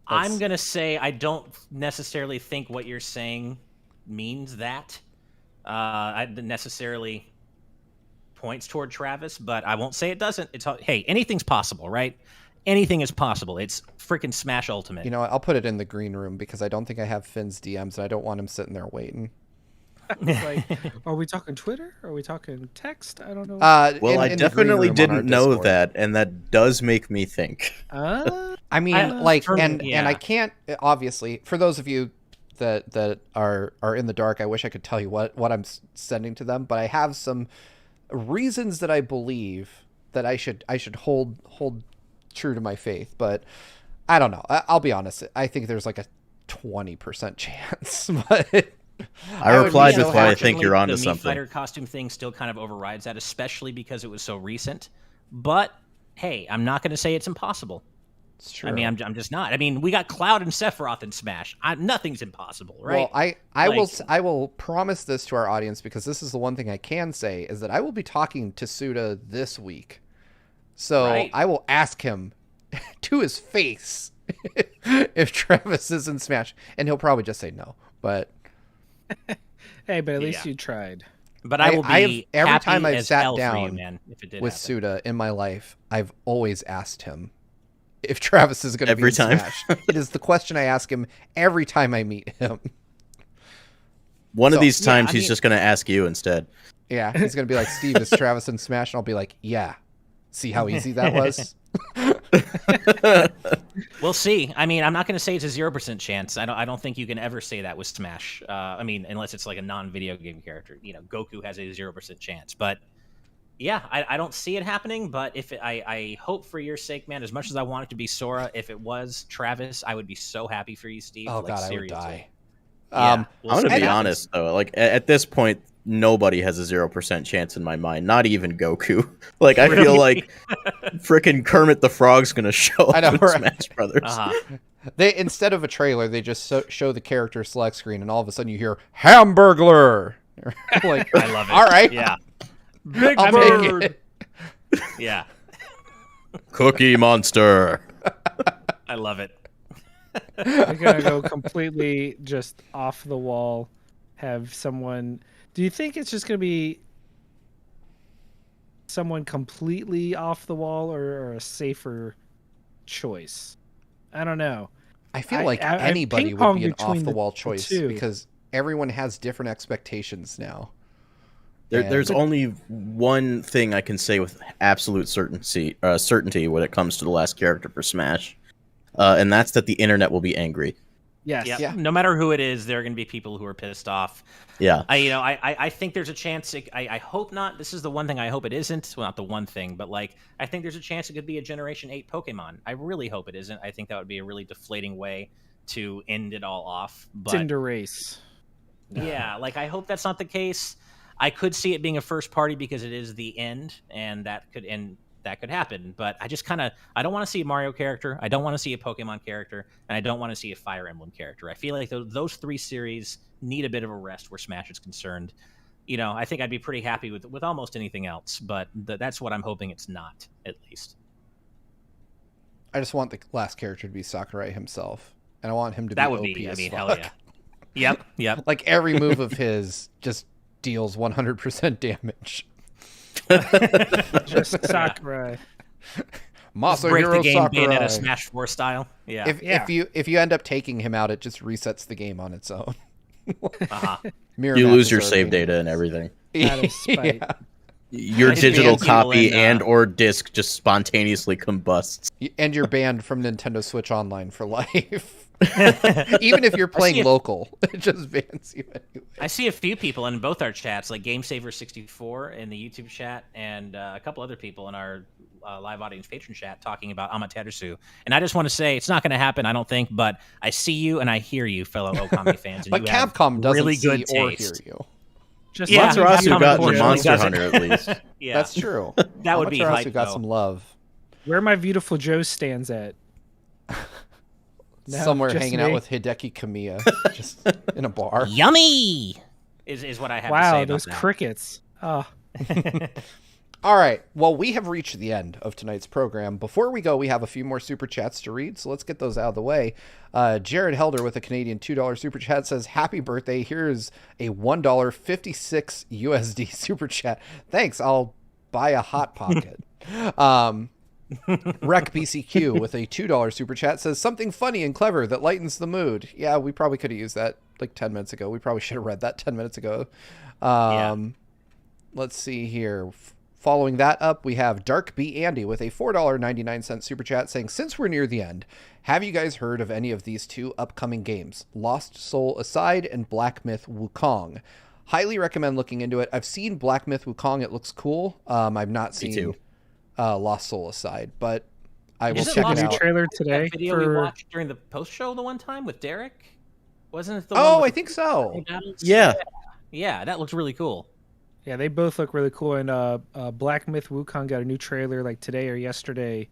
I'm gonna say I don't necessarily think what you're saying means that. I necessarily points toward Travis, but I won't say it doesn't. Hey, anything's possible, right? Anything is possible. It's freaking Smash Ultimate. You know what? I'll put it in the green room because I don't think I have Finn's DMs, and I don't want him sitting there waiting. It's like, are we talking Twitter? Are we talking text? I don't know. Well, I in the green definitely room on our didn't know Discord. that, and that does make me think. I mean, and yeah. I can't, obviously, for those of you that are in the dark, I wish I could tell you what I'm sending to them, but I have some reasons that I believe that I should hold true to my faith, but I don't know. I'll be honest. I think there's like a 20% chance, but I replied with why I think Unfortunately, you're onto the Mii something. Fighter costume thing still kind of overrides that, especially because it was so recent. But hey, I'm not going to say it's impossible. it's true. I mean, I'm just not. I mean, we got Cloud and Sephiroth in Smash. Nothing's impossible, right? Well, I will promise this to our audience, because this is the one thing I can say, is that I will be talking to Suda this week. So Right. I will ask him to his face if Travis is in Smash, and he'll probably just say no. But Hey, but at least Yeah. you tried. But I will be every happy time I've as sat hell for you, down man, if it did with happen. Suda in my life, I've always asked him if Travis is going to be Every in time. Smash. It is the question I ask him every time I meet him. One So, of these yeah, times I he's mean- just going to ask you instead. Yeah, he's going to be like, Steve, is Travis in Smash? And I'll be like, yeah. See how easy that was? We'll see. I mean, I'm not going to say it's a 0% chance. I don't think you can ever say that with Smash. I mean, unless it's like a non-video game character. You know, Goku has a 0% chance. But yeah, I don't see it happening. But I hope for your sake, man. As much as I want it to be Sora, if it was Travis, I would be so happy for you, Steve. Oh, like, God, seriously. I would die. Yeah, we'll I'm going see to be what happens. honest, though. Like, at this point, nobody has a 0% chance in my mind. Not even Goku. Like, I feel like frickin' Kermit the Frog's going to show up I know, in right? Smash Brothers. Uh-huh. They, instead of a trailer, they just show the character select screen, and all of a sudden you hear Hamburglar, Like, I love it. All right. Yeah. Big I'll bird. take it. Yeah. Cookie Monster. I love it. They're gonna go completely just off the wall. Have someone? Do you think it's just gonna be someone completely off the wall, or a safer choice? I don't know. I feel like I anybody would ping-pong be an between off the wall the choice two. because everyone has different expectations now. There's only one thing I can say with absolute certainty when it comes to the last character for Smash, and that's that the internet will be angry. Yes. Yep. Yeah. No matter who it is, there are going to be people who are pissed off. Yeah. I think there's a chance. I hope not. This is the one thing I hope it isn't. Well, not the one thing, but like I think there's a chance it could be a Generation 8 Pokemon. I really hope it isn't. I think that would be a really deflating way to end it all off. But Tinder race. yeah, like I hope that's not the case. I could see it being a first party because it is the end, and that could happen. But I just I don't want to see a Mario character. I don't want to see a Pokemon character, and I don't want to see a Fire Emblem character. I feel like those three series need a bit of a rest where Smash is concerned. I think I'd be pretty happy with almost anything else, but that's what I'm hoping it's not, at least. I just want the last character to be Sakurai himself, and I want him to That be would OP be, as fuck. hell yeah. Yep. Like every move of his just deals 100% damage. Just Sakurai. Break the Masahiro game Sakurai. Bayonetta Smash 4 style. Yeah. If you end up taking him out, it just resets the game on its own. Uh-huh. Mirror You lose matches your are save a data and everything. Out of spite. Yeah. Your Nice digital band copy people in, and or disc just spontaneously combusts. And you're banned from Nintendo Switch Online for life. Even if you're see playing it. local, it just bans you anyway. I see a few people in both our chats, like GameSaver64 in the YouTube chat, and a couple other people in our live audience patron chat talking about Amaterasu. And I just want to say, it's not going to happen, I don't think, but I see you and I hear you, fellow Okami fans. And But you have Capcom doesn't really see good or hear taste. you. Just Yeah, Matarasu Capcom got the unfortunately Monster doesn't. Hunter at least. Yeah, That's true. That would be Amaterasu hype, got though. some love. where my beautiful Joe stands at. No, Somewhere just hanging me. out with Hideki Kamiya, just in a bar. Yummy is what I have to say Wow, about those that. crickets. Oh, All right. Well, we have reached the end of tonight's program. Before we go, we have a few more super chats to read, so let's get those out of the way. Jared Helder with a Canadian $2 super chat says, "Happy birthday. Here's a $1.56 USD super chat. Thanks. I'll buy a Hot Pocket." Rec BCQ with a $2 super chat says, "Something funny and clever that lightens the mood." Yeah, we probably could have used that like 10 minutes ago. We probably should have read that 10 minutes ago. Let's see here. Following that up, we have Dark B Andy with a $4.99 super chat saying, "Since we're near the end, have you guys heard of any of these two upcoming games? Lost Soul Aside and Black Myth Wukong. Highly recommend looking into it. I've seen Black Myth Wukong. It looks cool. I've not seen too. Lost Soul Aside, but I will Isn't check Lost it new out. trailer That today video we for watched during the post show the one time with Derek? Wasn't it the one Oh, with I think so. Yeah. Yeah, that looks really cool. Yeah, they both look really cool. And Black Myth Wukong got a new trailer like today or yesterday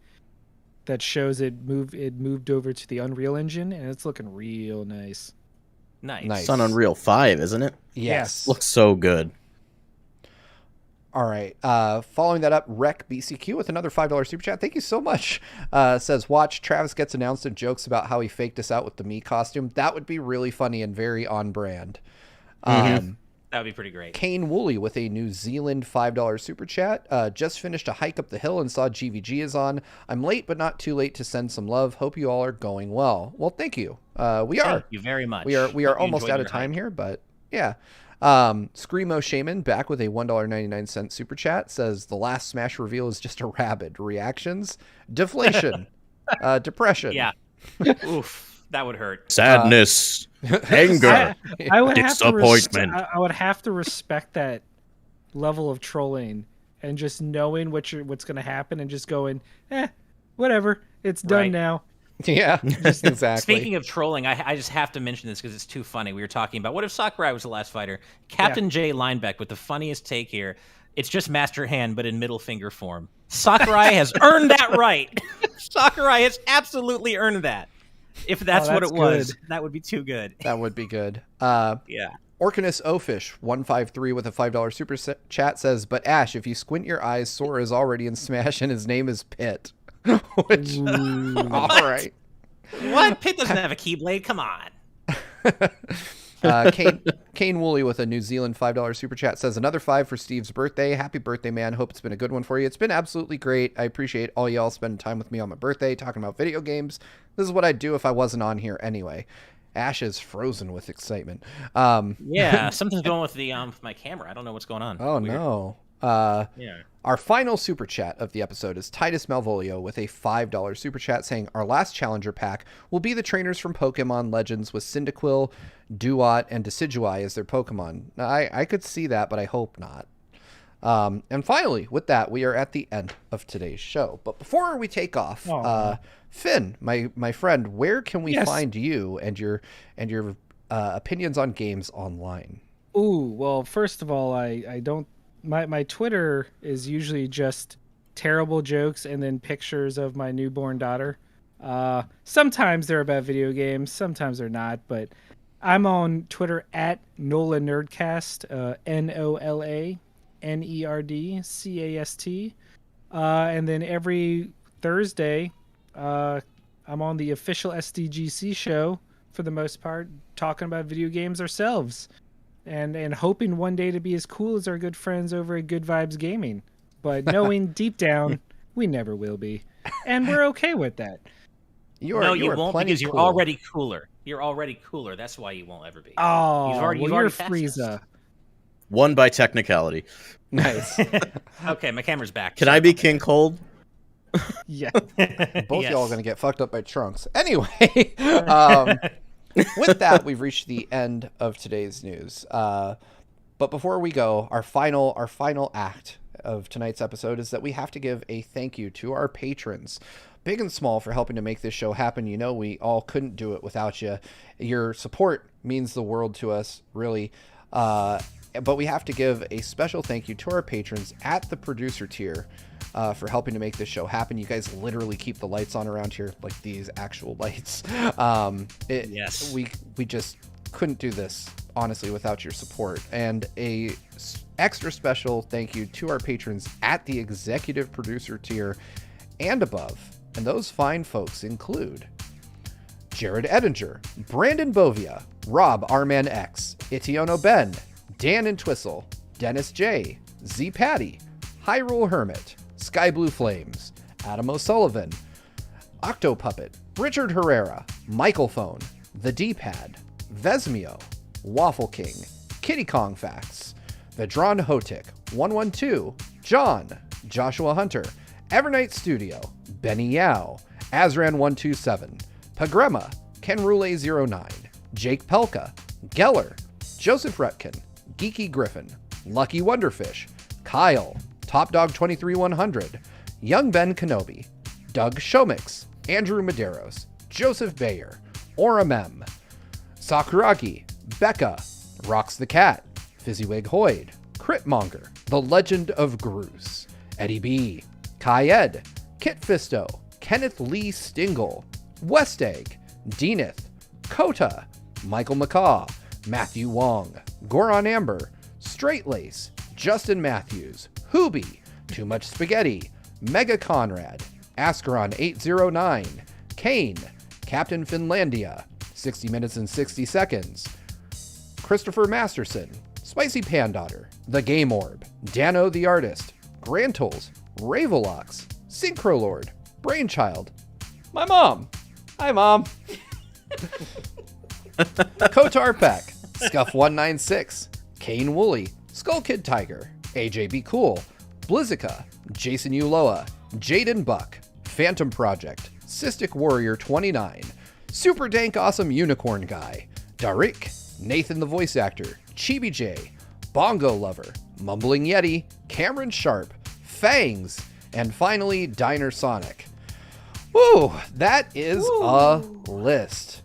that shows it moved over to the Unreal Engine, and it's looking real nice. Nice. It's on Unreal 5, isn't it? Yes. Looks so good. All right. Following that up, Rec BCQ with another $5 super chat. Thank you so much. Says, "Watch, Travis gets announced and jokes about how he faked us out with the Mii costume. That would be really funny and very on brand." That would be pretty great. Kane Woolley with a New Zealand $5 super chat. "Just finished a hike up the hill and saw GVG is on. I'm late, but not too late to send some love. Hope you all are going well." Well, thank you. We are. Thank you very much. We are Hope you almost enjoyed out of your time hike. here, but yeah. Screamo Shaman back with a $1.99 super chat says, "The last Smash reveal is just a rabid. Reactions? Deflation. Depression." Yeah. Oof, that would hurt. Sadness. Anger. I would have to Disappointment. I would have to respect that level of trolling and just knowing what's going to happen and just going, whatever, it's done Right. now. Yeah, exactly. Speaking of trolling, I just have to mention this because it's too funny. We were talking about what if Sakurai was the last fighter? Captain J Linebeck with the funniest take here. It's just Master Hand, but in middle finger form. Sakurai has earned that right. Sakurai has absolutely earned that. If that's what that's it was, good. that would be too good. That would be good. Yeah. Orcanus Ofish 153 with a $5 super chat says, "But Ash, if you squint your eyes, Sora is already in Smash and his name is Pit." Which, all right. What? Pit doesn't have a Keyblade. Come on. Kane Woolley with a New Zealand $5 super chat says, "Another 5 for Steve's birthday. Happy birthday, man. Hope it's been a good one for you. It's been absolutely great. I appreciate all y'all spending time with me on my birthday, talking about video games. This is what I'd do if I wasn't on here anyway." Ash is frozen with excitement. Yeah, something's going with the my camera. I don't know what's going on. Oh, Weird. no. Yeah. Our final super chat of the episode is Titus Malvolio with a $5 super chat saying, "Our last challenger pack will be the trainers from Pokemon Legends with Cyndaquil, Duat, and Decidueye as their Pokemon." Now, I could see that, but I hope not. And finally, with that, we are at the end of today's show. But before we take off, Finn, my friend, where can we find you and your opinions on games online? Ooh, well, first of all, I don't. My Twitter is usually just terrible jokes and then pictures of my newborn daughter. Sometimes they're about video games, sometimes they're not. But I'm on Twitter at NOLA Nerdcast, NOLANERDCAST, and then every Thursday, I'm on the official SDGC show for the most part, talking about video games ourselves. And hoping one day to be as cool as our good friends over at Good Vibes Gaming. But knowing deep down, we never will be. And we're okay with that. You won't, because you're already cooler. You're already cooler. That's why you won't ever be. Oh, you're Frieza. Won by technicality. Nice. Okay, my camera's back. Can I be King Cold? Yeah. Both y'all are going to get fucked up by Trunks. Anyway, with that, we've reached the end of today's news. But before we go, our final act of tonight's episode is that we have to give a thank you to our patrons, big and small, for helping to make this show happen. You know, we all couldn't do it without you. Your support means the world to us, really. But we have to give a special thank you to our patrons at the producer tier for helping to make this show happen. You guys literally keep the lights on around here, like these actual lights. Yes. We just couldn't do this, honestly, without your support. And a extra special thank you to our patrons at the executive producer tier and above. And those fine folks include Jared Edinger, Brandon Bovia, Rob Arman X, Itiono Ben, Dan and Twistle, Dennis J, Z Patty, Hyrule Hermit, Sky Blue Flames, Adam O'Sullivan, Octopuppet, Richard Herrera, Michael Phone, The D-Pad, Vesmio, Waffle King, Kitty Kong Facts, Vedran Hotik, 112, John, Joshua Hunter, Evernight Studio, Benny Yao, Azran127, Pagrema, Kenrule09, Jake Pelka, Geller, Joseph Rutkin, Geeky Griffin, Lucky Wonderfish, Kyle, Top Dog 23100, Young Ben Kenobi, Doug Shomix, Andrew Medeiros, Joseph Bayer, Ora Mem, Sakuragi, Becca, Rocks the Cat, Fizzywig Hoyd, Critmonger, The Legend of Groose, Eddie B, Kai Ed, Kit Fisto, Kenneth Lee Stingle, West Egg, Deaneth, Kota, Michael McCaw, Matthew Wong, Goron Amber, Straight Lace, Justin Matthews, Hoobie, Too Much Spaghetti, Mega Conrad, Ascaron 809, Kane, Captain Finlandia, 60 Minutes and 60 Seconds, Christopher Masterson, Spicy Pandaughter, The Game Orb, Dano the Artist, Grantles, Ravelox, Synchrolord, Brainchild, my mom. Hi, Mom. Kotar Peck, Scuff196, Kane Woolley, Skull Kid Tiger, AJB Cool, Blizzica, Jason Uloa, Jaden Buck, Phantom Project, Cystic Warrior 29, Super Dank Awesome Unicorn Guy, Darik, Nathan the Voice Actor, Chibi J, Bongo Lover, Mumbling Yeti, Cameron Sharp, Fangs, and finally Diner Sonic. Woo! That is a list.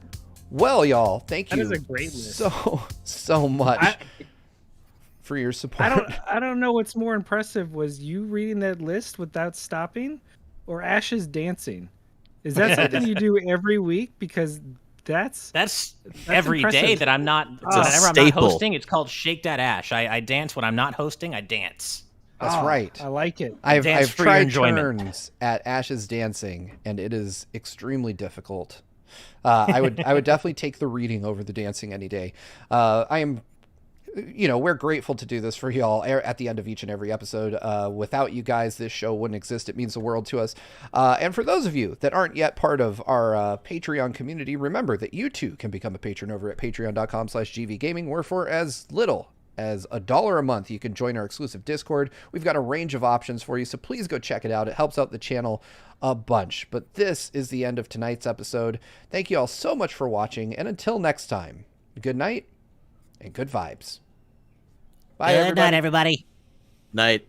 Well, y'all, thank you. That is a great list. So much for your support. I don't know what's more impressive, was you reading that list without stopping, or Ash's dancing? Is that something you do every week? Because That's every day impressive. that I'm not. a Whenever I'm not staple. hosting, it's called Shake That Ash. I dance when I'm not hosting. I dance. That's right. I like it. I've Dance for your tried enjoyment. turns at Ash's dancing, and it is extremely difficult. I would definitely take the reading over the dancing any day. I am, we're grateful to do this for y'all at the end of each and every episode. Without you guys, this show wouldn't exist. It means the world to us. And for those of you that aren't yet part of our Patreon community, remember that you too can become a patron over at patreon.com/gvgaming, where for as little as $1 a month, you can join our exclusive Discord. We've got a range of options for you, so please go check it out. It helps out the channel a bunch. But this is the end of tonight's episode. Thank you all so much for watching, and until next time, good night and good vibes. Bye, Good everybody. night, everybody. Night.